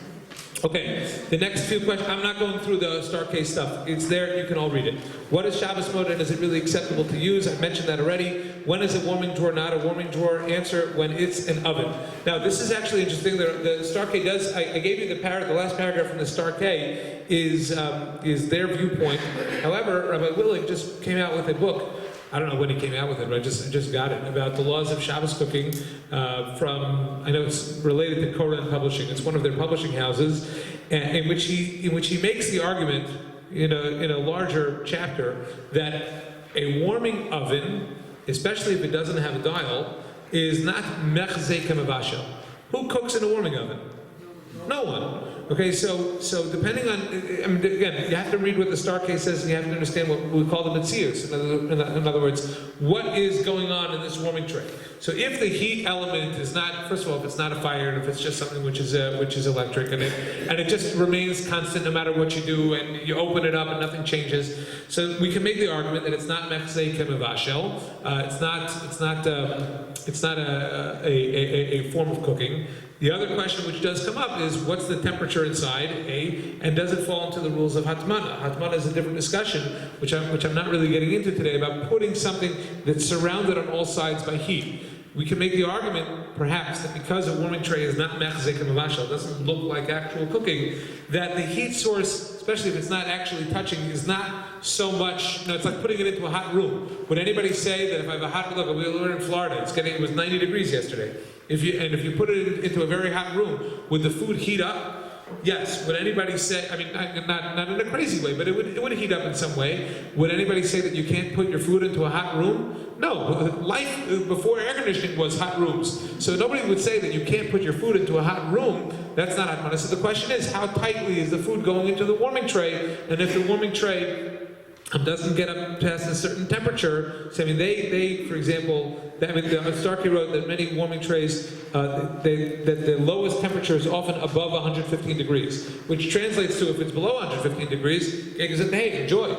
Okay, the next few questions, I'm not going through the Star Case stuff. It's there, you can all read it. What is Shabbos mode, and is it really acceptable to use? I mentioned that already. When is a warming drawer not a warming drawer? Answer, when it's an oven. Now, this is actually interesting. The Star K does, I gave you the last paragraph from the Star K is their viewpoint. However, Rabbi Willig just came out with a book. I don't know when he came out with it, but I just got it, about the laws of Shabbos cooking from, I know it's related to Koren Publishing. It's one of their publishing houses, in which he makes the argument in a larger chapter that a warming oven, especially if it doesn't have a dial, is not mechzei kemavashel. Who cooks in a warming oven? No one. Okay, so depending on, again, you have to read what the Star Case says, and you have to understand what we call the metzius. In other words, what is going on in this warming tray. So if the heat element is not, first of all, if it's not a fire, and if it's just something which is electric, and it just remains constant no matter what you do, and you open it up and nothing changes, so we can make the argument that it's not mechzei kemavashel. It's not a form of cooking. The other question which does come up is, what's the temperature inside, and does it fall into the rules of hatmana? Hatmana is a different discussion, which I'm not really getting into today, about putting something that's surrounded on all sides by heat. We can make the argument, perhaps, that because a warming tray is not mechzei kemavashel, doesn't look like actual cooking, that the heat source, especially if it's not actually touching, is not so much, it's like putting it into a hot room. Would anybody say that if I have a hot, look, we were in Florida, it was 90 degrees yesterday. If you put it into a very hot room, would the food heat up? yes, would anybody say, I mean, not in a crazy way, but it would heat up in some way. Would anybody say that you can't put your food into a hot room? No, life before air conditioning was hot rooms. So nobody would say that you can't put your food into a hot room. That's not hatmana. So the question is, how tightly is the food going into the warming tray? And if the warming tray doesn't get up past a certain temperature, so I mean, they for example, Starkey wrote that many warming trays, that the lowest temperature is often above 115 degrees, which translates to if it's below 115 degrees, it says, hey, enjoy.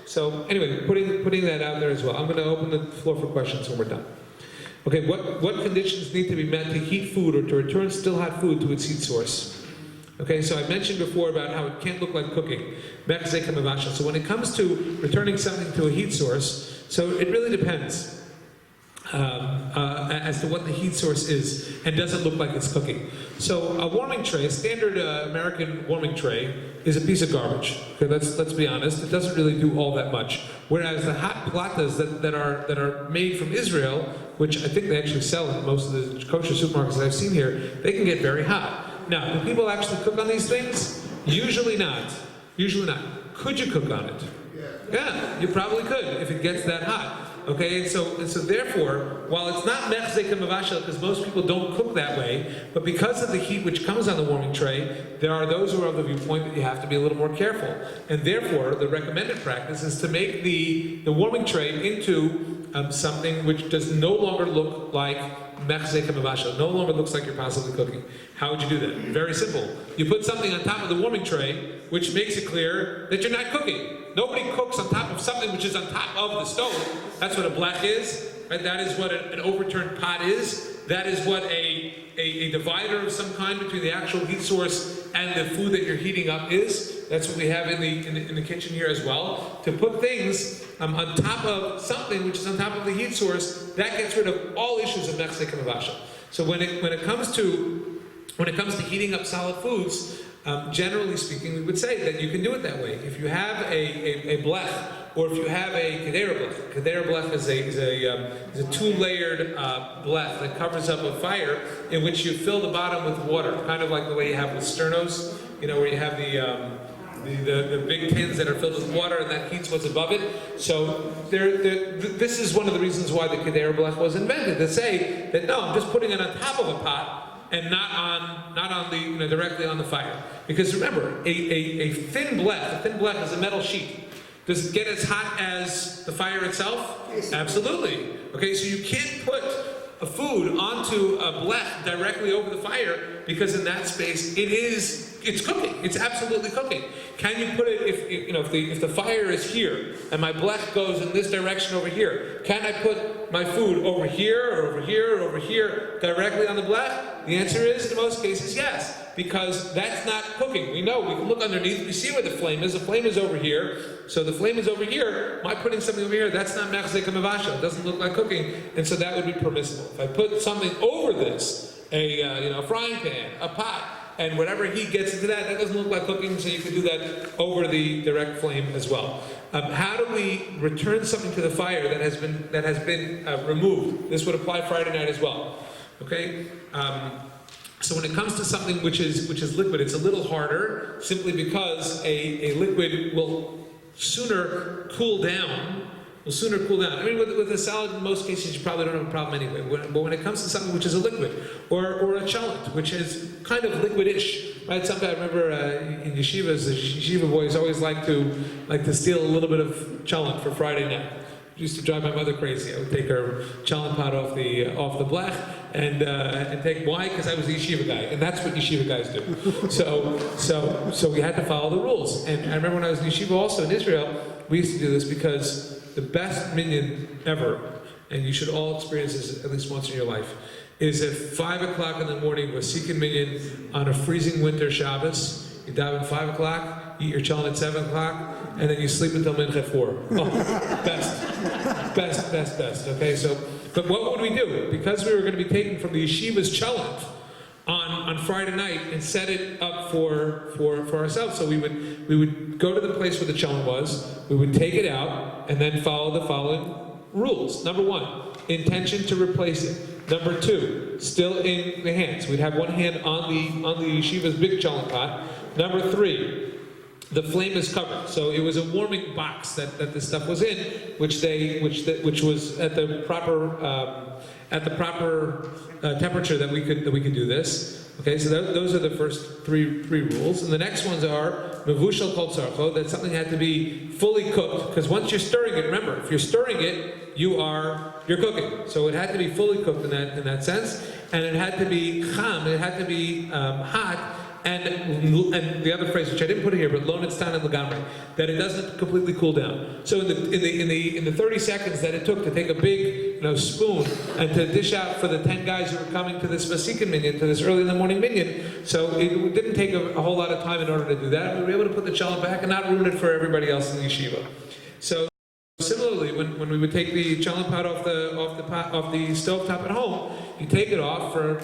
So anyway, putting that out there as well. I'm going to open the floor for questions when we're done. Okay, what conditions need to be met to heat food or to return still hot food to its heat source? Okay, so I mentioned before about how it can't look like cooking. So when it comes to returning something to a heat source, so it really depends as to what the heat source is and doesn't look like it's cooking. So a warming tray, a standard American warming tray, is a piece of garbage. Okay, let's be honest. It doesn't really do all that much. Whereas the hot platas that are made from Israel, which I think they actually sell in most of the kosher supermarkets that I've seen here, they can get very hot. Now, do people actually cook on these things? Usually not. Usually not. Could you cook on it? Yeah, you probably could if it gets that hot. Okay, and so therefore, while it's not mechzek mavashel, because most people don't cook that way, but because of the heat which comes on the warming tray, there are those who are of the viewpoint that you have to be a little more careful. And therefore, the recommended practice is to make the warming tray into something which does no longer look like mechzek mavashel, no longer looks like you're possibly cooking. How would you do that? Very simple. You put something on top of the warming tray, which makes it clear that you're not cooking. Nobody cooks on top of something which is on top of the stove. That's what a blech is. Right? That is what an overturned pot is. That is what a divider of some kind between the actual heat source and the food that you're heating up is. That's what we have in the kitchen here as well. To put things on top of something which is on top of the heat source, that gets rid of all issues of mechzek and mavashel. So when it comes to heating up solid foods, generally speaking, we would say that you can do it that way. If you have a blech, or if you have a kedera blech is a two-layered blech that covers up a fire in which you fill the bottom with water, kind of like the way you have with sternos, where you have the big tins that are filled with water and that heats what's above it. So this is one of the reasons why the kedera blech was invented, to say that no, I'm just putting it on top of a pot and not on the directly on the fire. Because remember, a thin blech is a metal sheet. Does it get as hot as the fire itself? Yes. Absolutely. Okay, so you can't put a food onto a blech directly over the fire, because in that space it's cooking. It's absolutely cooking. Can you put it if the fire is here and my blech goes in this direction over here? Can I put my food over here or over here or over here directly on the blech? The answer is in most cases yes, because that's not cooking. We know, we can look underneath, we see where the flame is. The flame is over here. So the flame is over here. My putting something over here, that's not mechzek mavashel. It doesn't look like cooking, and so that would be permissible. If I put something over this, a frying pan, a pot, and whatever heat gets into that doesn't look like cooking, so you can do that over the direct flame as well. How do we return something to the fire that has been removed? This would apply Friday night as well. Okay. So when it comes to something which is liquid, it's a little harder, simply because a liquid will sooner cool down. I mean, with a salad, in most cases, you probably don't have a problem anyway. But when it comes to something which is a liquid, or a cholent, which is kind of liquidish, right? Sometimes I remember in yeshivas, the yeshiva boys always like to steal a little bit of cholent for Friday night. It used to drive my mother crazy. I would take her cholent pot off the blech and take, why? Because I was the yeshiva guy, and that's what yeshiva guys do. So we had to follow the rules. And I remember when I was in yeshiva also in Israel, we used to do this because the best minyan ever, and you should all experience this at least once in your life, is at 5 o'clock in the morning with Seekin minyan on a freezing winter Shabbos. You dive at 5 o'clock, eat your cholent at 7 o'clock, and then you sleep until mincha at 4. Oh, best. Okay, so, but what would we do? Because we were going to be taking from the yeshiva's cholent on Friday night and set it up for ourselves. So we would go to the place where the cholent was, we would take it out, and then follow the following rules. Number 1, intention to replace it. Number 2, still in the hands. We'd have one hand on the yeshiva's big cholent pot. Number 3, the flame is covered. So it was a warming box that this stuff was in, which was at the proper temperature that we could do this. Okay, so those are the first three rules, and the next ones are mevushal kol tzarcho, that something had to be fully cooked, because once you're stirring it, remember, if you're stirring it, you're cooking. So it had to be fully cooked in that sense, and it had to be cham, it had to be hot. And the other phrase, which I didn't put here, but lo nitztan and legamri, that it doesn't completely cool down. So in the 30 seconds that it took to take a big spoon and to dish out for the 10 guys who were coming to this Vasikan minyan, to this early in the morning minyan, so it didn't take a whole lot of time in order to do that. We were able to put the cholent back and not ruin it for everybody else in the yeshiva. So similarly, when we would take the cholent pot off the stove top at home, you take it off for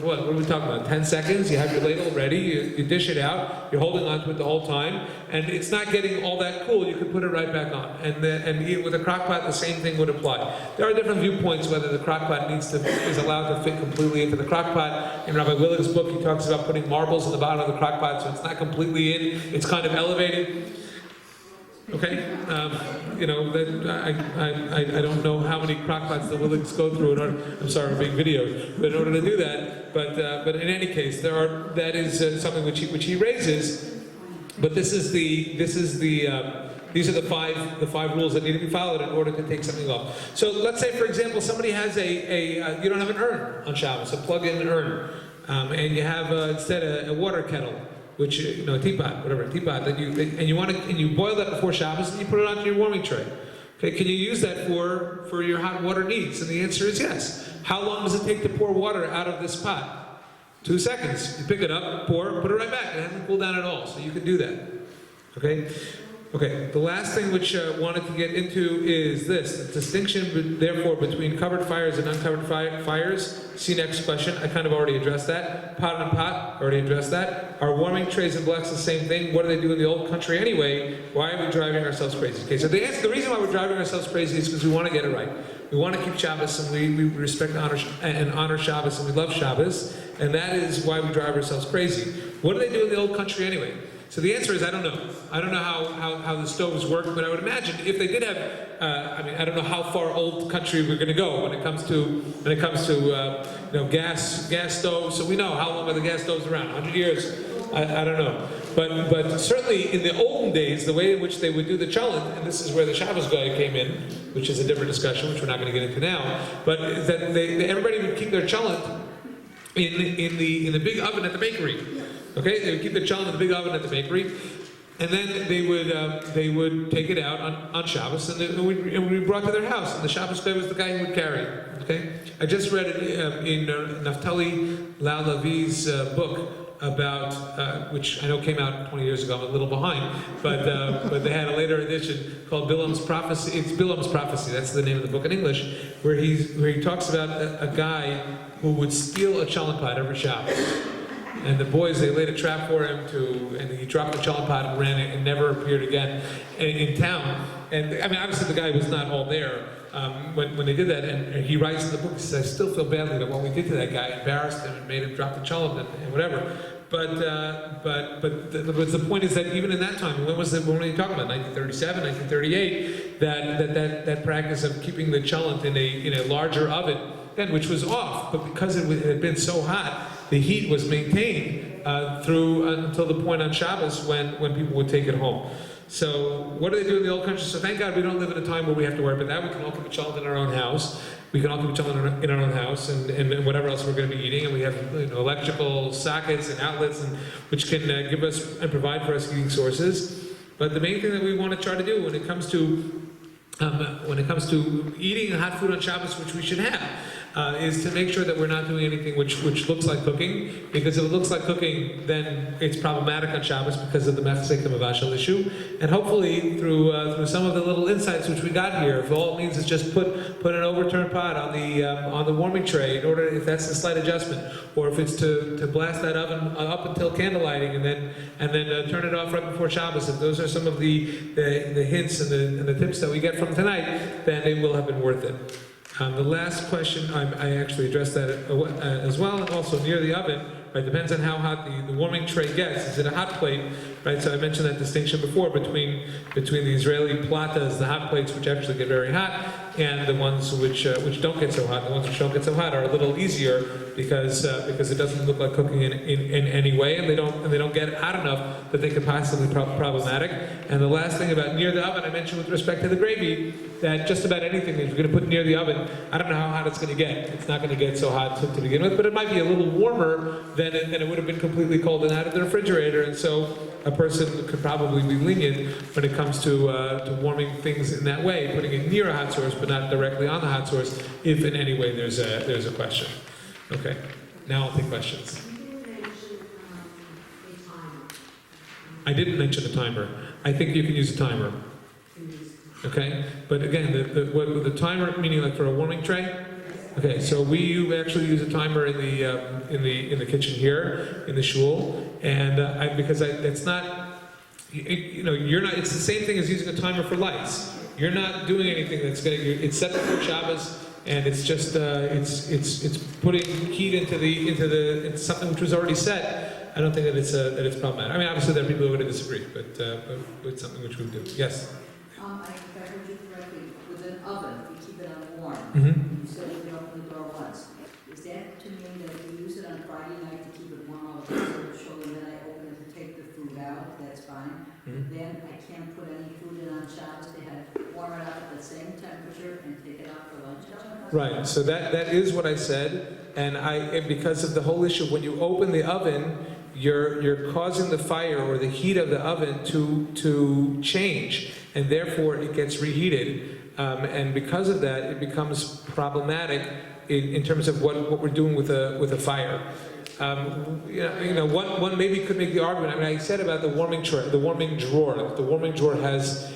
what are we talking about? 10 seconds. You have your ladle ready. You dish it out. You're holding on to it the whole time, and it's not getting all that cool. You can put it right back on. And with a crock pot, the same thing would apply. There are different viewpoints whether the crock pot is allowed to fit completely into the crock pot. In Rabbi Willig's book, he talks about putting marbles in the bottom of the crock pot, so it's not completely in. It's kind of elevated. Okay, I don't know how many crockpots the Willigs go through in order. I'm sorry, we're being videoed, but in order to do that. But in any case, that is something which he raises. But these are the five rules that need to be followed in order to take something off. So let's say, for example, somebody has you don't have an urn on Shabbos, a plug-in urn, and you have instead a water kettle, which a teapot, that you boil that before Shabbos and you put it onto your warming tray. Okay, can you use that for your hot water needs? And the answer is yes. How long does it take to pour water out of this pot? 2 seconds. You pick it up, pour, put it right back. It hasn't cooled down at all, so you can do that. Okay, the last thing which I wanted to get into is this, the distinction, therefore, between covered fires and uncovered fires. See next question, I kind of already addressed that. Pot on pot, already addressed that. Are warming trays and blocks the same thing? What do they do in the old country anyway? Why are we driving ourselves crazy? Okay, so the reason why we're driving ourselves crazy is because we want to get it right. We want to keep Shabbos, and we respect and honor Shabbos, and we love Shabbos, and that is why we drive ourselves crazy. What do they do in the old country anyway? So the answer is I don't know. I don't know how the stoves work, but I would imagine if they did have, I don't know how far old country we're going to go when it comes to gas stoves. So we know how long are the gas stoves around? 100 years? I don't know. But certainly in the olden days, the way in which they would do the cholent, and this is where the Shabbos guy came in, which is a different discussion, which we're not going to get into now, but that everybody would keep their cholent in the big oven at the bakery. Okay, they would keep the cholent in the big oven at the bakery, and then they would take it out on Shabbos, and it would be brought to their house. And the Shabbos guy was the guy who would carry it. Okay, I just read it in Naftali Lau-Levi's book about which I know came out 20 years ago. I'm a little behind, but they had a later edition called Bilam's Prophecy. It's Bilam's Prophecy. That's the name of the book in English, where he talks about a guy who would steal a cholent pot every Shabbos. And the boys, they laid a trap for him and he dropped the cholent pot and ran it and never appeared again in town. And obviously the guy was not all there when they did that. And he writes in the book, he says, I still feel badly about what we did to that guy, embarrassed him and made him drop the cholent and whatever. But the point is that even in that time, when are you talking about? 1937, 1938, that practice of keeping the cholent in a larger oven, then, which was off, but because it had been so hot, the heat was maintained until the point on Shabbos when people would take it home. So what do they do in the old country? So thank God we don't live in a time where we have to worry about that. We can all keep a cholent in our own house. We can all keep a cholent in our own house and whatever else we're going to be eating. And we have electrical sockets and outlets which can give us and provide for us heating sources. But the main thing that we want to try to do when it comes to eating hot food on Shabbos, which we should have, is to make sure that we're not doing anything which looks like cooking, because if it looks like cooking, then it's problematic on Shabbos because of the mechzek mavashel issue. And hopefully through some of the little insights which we got here, if all it means is just put an overturned pot on the warming tray, in order, if that's a slight adjustment, or if it's to blast that oven up until candle lighting and then turn it off right before Shabbos, if those are some of the hints and the tips that we get from tonight, then it will have been worth it. The last question, I actually addressed that as well, and also near the oven, right, depends on how hot the warming tray gets. Is it a hot plate, right? So I mentioned that distinction before between the Israeli platas, the hot plates which actually get very hot, and the ones which don't get so hot. The ones which don't get so hot are a little easier because it doesn't look like cooking in any way, and they don't get hot enough that they could possibly be problematic. And the last thing about near the oven, I mentioned with respect to the gravy, that just about anything that you're going to put near the oven, I don't know how hot it's going to get. It's not going to get so hot to begin with, but it might be a little warmer than it would have been completely cold and out of the refrigerator, and so a person could probably be lenient when it comes to warming things in that way, putting it near a hot source but not directly on the hot source, if in any way there's a question. Okay, now I'll take questions. I didn't mention a timer. I think you can use a timer. Okay, but again, the timer, meaning like for a warming tray. Okay, so we actually use a timer in the kitchen here in the shul, and that's not, you're not. It's the same thing as using a timer for lights. You're not doing anything it's set before Shabbos, and it's just it's putting heat into something which was already set. I don't think that it's problematic. I mean, obviously there are people who would disagree, but it's something which we do. Yes. If I heard you correctly, with an oven, you keep it on warm. Mm-hmm. You said you open the door once. Is that to mean that if you use it on Friday night to keep it warm all the time, and then I open it to take the food out, that's fine? Mm-hmm. Then I can't put any food in on Shabbos. They had to warm it up at the same temperature and take it out for lunch. Right. So that is what I said, and because of the whole issue, when you open the oven, you're causing the fire or the heat of the oven to change, and therefore it gets reheated, and because of that, it becomes problematic in terms of what we're doing with a fire. One maybe could make the argument. I mean, I said about the warming drawer. The warming drawer has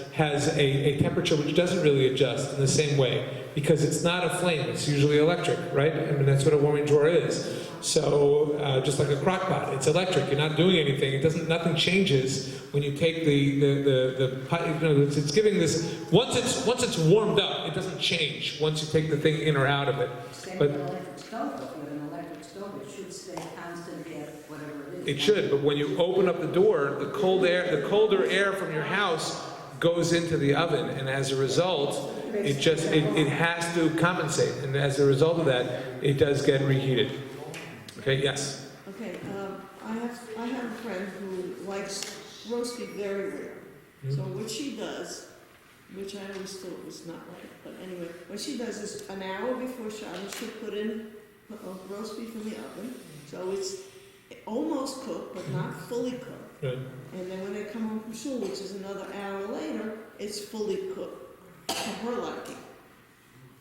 a temperature which doesn't really adjust in the same way because it's not a flame. It's usually electric, right? I mean, that's what a warming drawer is. So just like a crock pot, it's electric. You're not doing anything. Nothing changes when you take it's giving this. Once it's warmed up, it doesn't change. Once you take the thing in or out of it. Same But with an electric stove. With an electric stove, it should stay constant at whatever it is. it should, but when you open up the door, the colder air from your house goes into the oven, and as a result, it has to compensate, and as a result of that, it does get reheated. Okay, yes. Okay, I have a friend who likes roast beef very rare. Mm-hmm. So what she does, which I always thought was not right, but anyway, what she does is an hour before Shabbos, she'll put in roast beef in the oven, so it's almost cooked, but not fully cooked. Right. And then when they come home from shul, which is another hour later, it's fully cooked to her liking.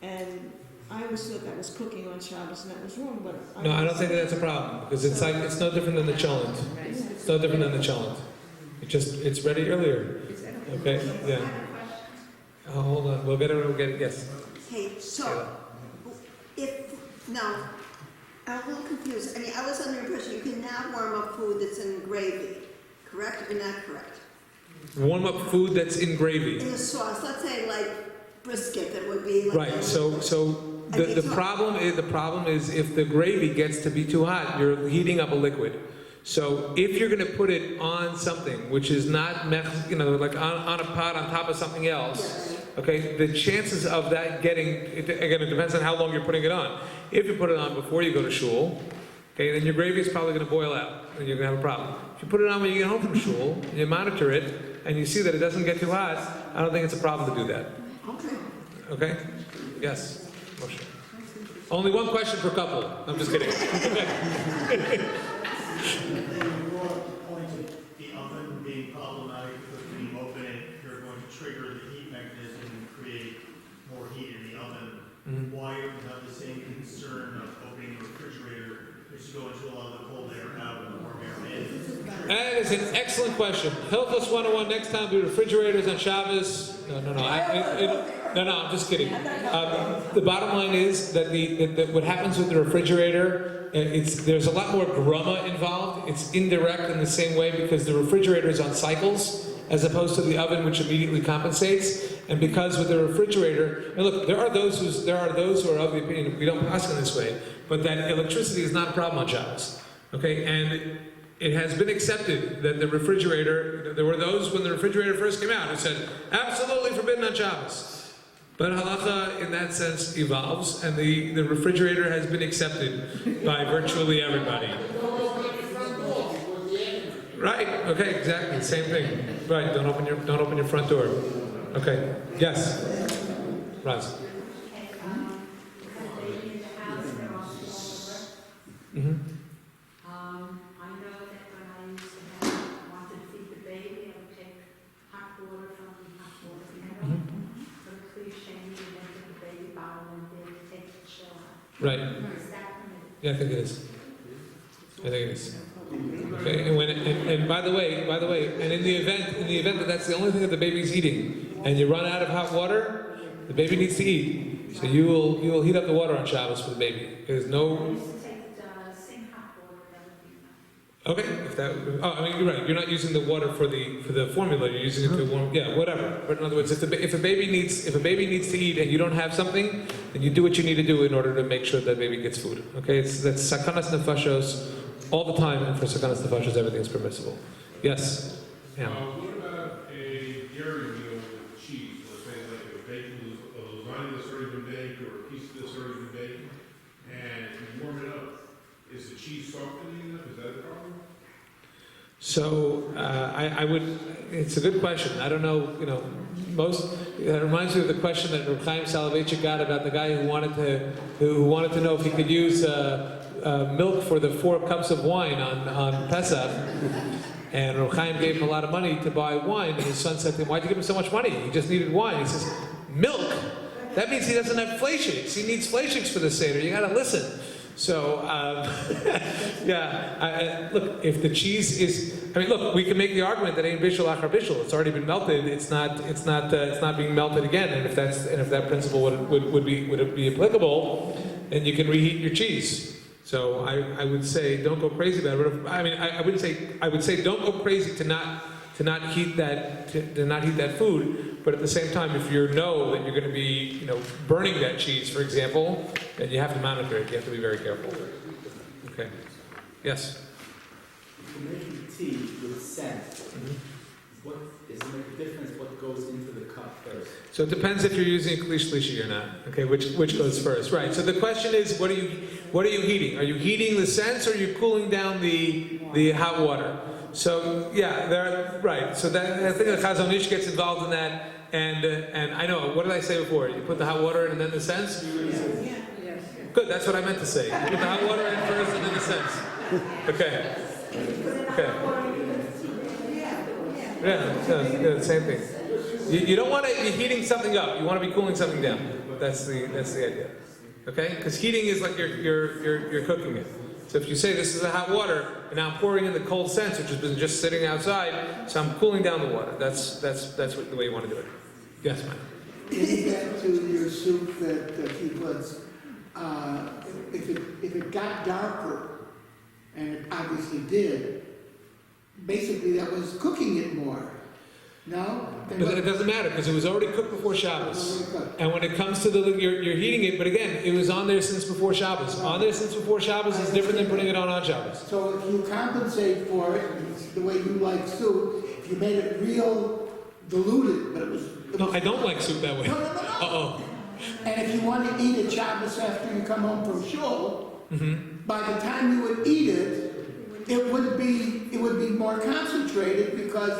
And I always thought that was cooking on Shabbos, and that was wrong, but No, I don't think that's a problem, because it's no different than the cholent. It's no different than the cholent. It's ready earlier. Okay, yeah. Oh, hold on, we'll get it, yes. Hey, so, I'm a little confused. I mean, I was under the impression you can now warm up food that's in gravy, correct or not correct? Warm up food that's in gravy. In the sauce, let's say like brisket, that would be like... Right, so the problem is if the gravy gets to be too hot, you're heating up a liquid. So if you're going to put it on something which is not, like on a pot on top of something else, okay, the chances of that again, it depends on how long you're putting it on. If you put it on before you go to shul, okay, then your gravy is probably going to boil out, and you're going to have a problem. If you put it on when you get home from shul, and you monitor it, and you see that it doesn't get too hot, I don't think it's a problem to do that. Okay. Okay? Yes. Motion. Only one question per couple. I'm just kidding. The oven being problematic because when you open it, you're going to trigger the heat mechanism and create more heat in the oven. Mhm. Why don't you have the same concern of opening the refrigerator, which is going to allow the cold air out and the warm air in? That is an excellent question. Hilchos 101, next time, do refrigerators on Shabbos. No, I'm just kidding. The bottom line is that what happens with the refrigerator, there's a lot more grama involved. It's indirect in the same way because the refrigerator is on cycles as opposed to the oven, which immediately compensates. and because with the refrigerator, and look, there are those who are of the opinion we don't pass in this way, but that electricity is not a problem on Shabbos. Okay, and it has been accepted that the refrigerator, there were those when the refrigerator first came out who said, absolutely forbidden on Shabbos. But halacha in that sense evolves, and the refrigerator has been accepted by virtually everybody. Right, okay, exactly, same thing. Right, don't open your front door. Okay, yes. Raz. Mm-hmm. I know that when I used to wanted to feed the baby, I would take hot water from the hot water kettle, put a cliche, and then take the baby bottle and then take the shower. Right. Is that permitted? Yeah, I think it is. Okay, and by the way, and in the event that that's the only thing that the baby's eating, and you run out of hot water, the baby needs to eat. So you will heat up the water on Shabbos for the baby. There's no. I used to take sing hot water, that would be fine. Okay, if that. Oh, I mean, you're right. You're not using the water for the formula. You're using it to warm. Yeah, whatever. But in other words, if a baby needs to eat and you don't have something, then you do what you need to do in order to make sure that baby gets food. Okay, that's sakanas nefashos all the time, and for sakanas nefashos, everything is permissible. Yes. Yeah. What about a dairy meal with cheese? Let's say like a bacon, a lasagna that's already been baked, or a piece that's already been baked, and you warm it up. Is the cheese softening enough? Is that a problem? So I would. It's a good question. I don't know. It reminds me of the question that Reb Chaim Soloveitchik got about the guy who wanted to know if he could use milk for the 4 cups of wine on Pesach. And Reb Chaim gave him a lot of money to buy wine, and his son said to him, "Why'd you give him so much money? He just needed wine." He says, "Milk? That means he doesn't have fleischiks. He needs fleischiks for the Seder. You got to listen." So, look, if the cheese is, look, we can make the argument that ain't bishul achar bishul. It's already been melted. It's not being melted again. And if that principle would be applicable, then you can reheat your cheese. So I would say don't go crazy about it. I would say don't go crazy to not heat that food. But at the same time, if you know that you're going to be burning that cheese, for example, then you have to monitor it. You have to be very careful. Okay. Yes. If you're making tea with scent, does it make a difference what goes into the cup first? So it depends if you're using a klish lishi or not. Okay, which goes first, right? So the question is, what are you heating? Are you heating the scents, or are you cooling down the hot water? So yeah, right. So that I think the Chazon Ish gets involved in that, and I know. What did I say before? You put the hot water in and then the scents. Good. That's what I meant to say. You put the hot water in first and then the scents. Okay. Yeah, same thing. You don't want to be heating something up. You want to be cooling something down. That's the idea. Okay? Because heating is like you're cooking it. So if you say this is a hot water, and now I'm pouring in the cold scents, which has been just sitting outside, so I'm cooling down the water. That's the way you want to do it. Yes, ma'am. Getting back to your soup that he puts, if it got darker, and it obviously did, basically that was cooking it more. No? But it doesn't matter because it was already cooked before Shabbos. And when it comes to you're heating it, but again, it was on there since before Shabbos. On there since before Shabbos is different than putting it on Shabbos. So if you compensate for it, the way you like soup, if you made it real diluted, but it was... No, I don't like soup that way. No. Uh-oh. And if you want to eat it Shabbos after you come home from shul, by the time you would eat it, it would be more concentrated because...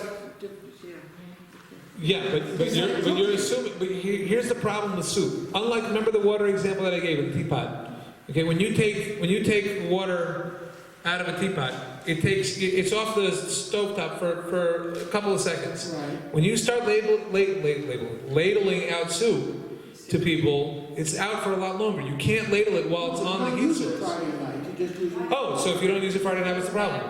Yeah, but you're assuming. But here's the problem with soup. Unlike, remember the water example that I gave in the teapot. Okay, when you take water out of a teapot, it's off the stovetop for a couple of seconds. Right. When you start ladling out soup to people, it's out for a lot longer. You can't ladle it while it's on the heat source. Oh, so if you don't use it Friday night, what's the problem?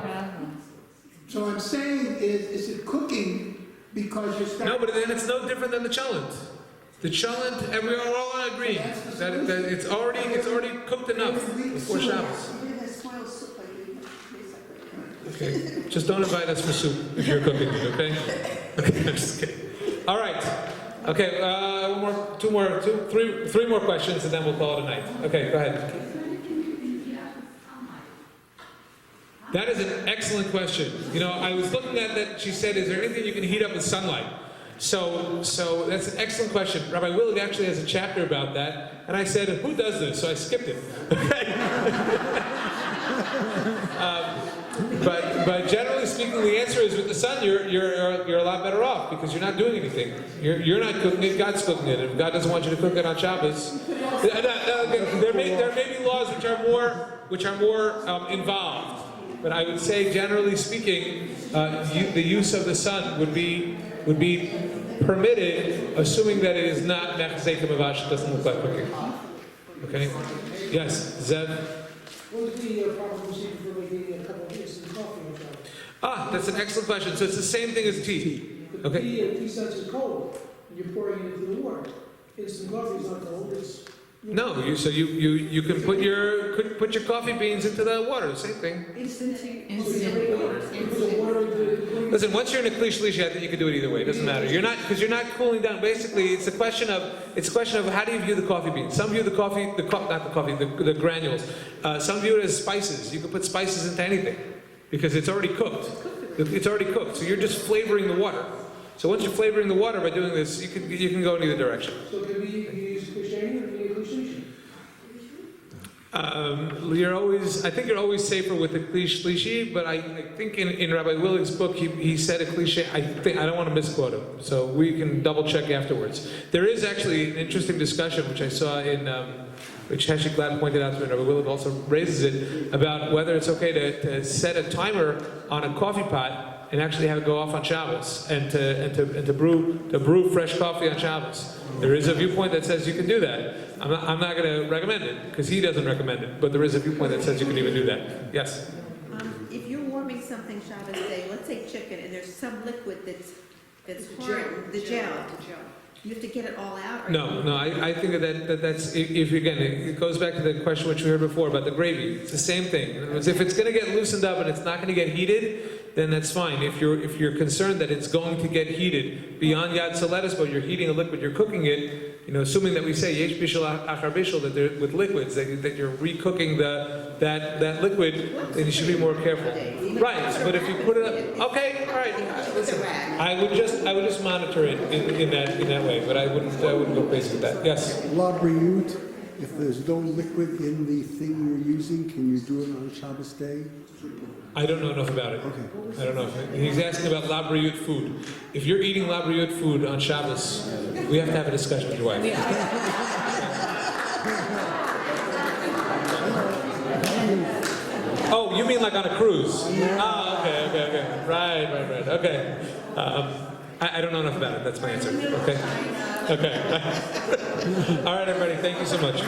So I'm saying is it cooking? Because you're starting... No, but then it's no different than the cholent. The cholent, and we are all agreeing that it's already cooked enough before Shabbos. Okay, just don't invite us for soup if you're cooking it, okay? Okay, I'm just kidding. All right. Okay, three more questions, and then we'll call it a night. Okay, go ahead. That is an excellent question. You know, I was looking at that. She said, "Is there anything you can heat up with sunlight?" So that's an excellent question. Rabbi Willig actually has a chapter about that, and I said, "Who does this?" So I skipped it. But generally speaking, the answer is with the sun, you're a lot better off because you're not doing anything. You're not cooking it. God's cooking it. If God doesn't want you to cook it on Shabbos, there may be laws which are more involved. But I would say, generally speaking, the use of the sun would be permitted, assuming that it is not mechzek mavash, doesn't look like cooking. Okay? Yes, Zev. What is the proper procedure for making a cup of instant coffee on Shabbat? That's an excellent question. So it's the same thing as tea. The Okay. tea starts as cold, and you're pouring it into the water. Instant coffee is not cold, it's... No, you can put your coffee beans into the water. Same thing. Listen, once you're in a klish shlishi, I think you can do it either way. It doesn't matter. You're not cooling down. Basically, it's a question of how do you view the coffee beans. Some view the granules. Some view it as spices. You can put spices into anything because it's already cooked. It's already cooked. So you're just flavoring the water. So once you're flavoring the water by doing this, you can go in either direction. So can we use klisheni or can we use klish? I think you're always safer with the klish shlishi, but I think in Rabbi Willig's book he said a cliche. I don't want to misquote him, so we can double check afterwards. There is actually an interesting discussion which I saw in which Heshi Glad pointed out to me, and Rabbi Willig also raises it about whether it's okay to set a timer on a coffee pot and actually have it go off on Shabbos and to brew fresh coffee on Shabbos. There is a viewpoint that says you can do that. I'm not going to recommend it because he doesn't recommend it, but there is a viewpoint that says you can even do that. Yes. If you're warming something Shabbos day, let's say chicken, and there's some liquid that's hard, the gel. You have to get it all out? Or No, I think that's, if again, it goes back to the question which we heard before about the gravy. It's the same thing. In other words, if it's going to get loosened up and it's not going to get heated, then that's fine. If you're concerned that it's going to get heated beyond Yad Soletis, but you're heating a liquid, you're cooking it, assuming that we say Yesh Bishul Achar Bishul, that they're with liquids, that you're recooking that liquid, then you should be more careful. Right, but if you put it up, okay, all right. Listen, I would just monitor it in that way, but I wouldn't go crazy with that. Yes. Labriut, if there's no liquid in the thing you're using, can you do it on Shabbos day? I don't know enough about it. Okay. I don't know. He's asking about labriut food. If you're eating labriut food on Shabbos, we have to have a discussion with your wife. Oh, you mean like on a cruise? Oh, okay. Right. Okay. I don't know enough about it. That's my answer. Okay. All right, everybody. Thank you so much.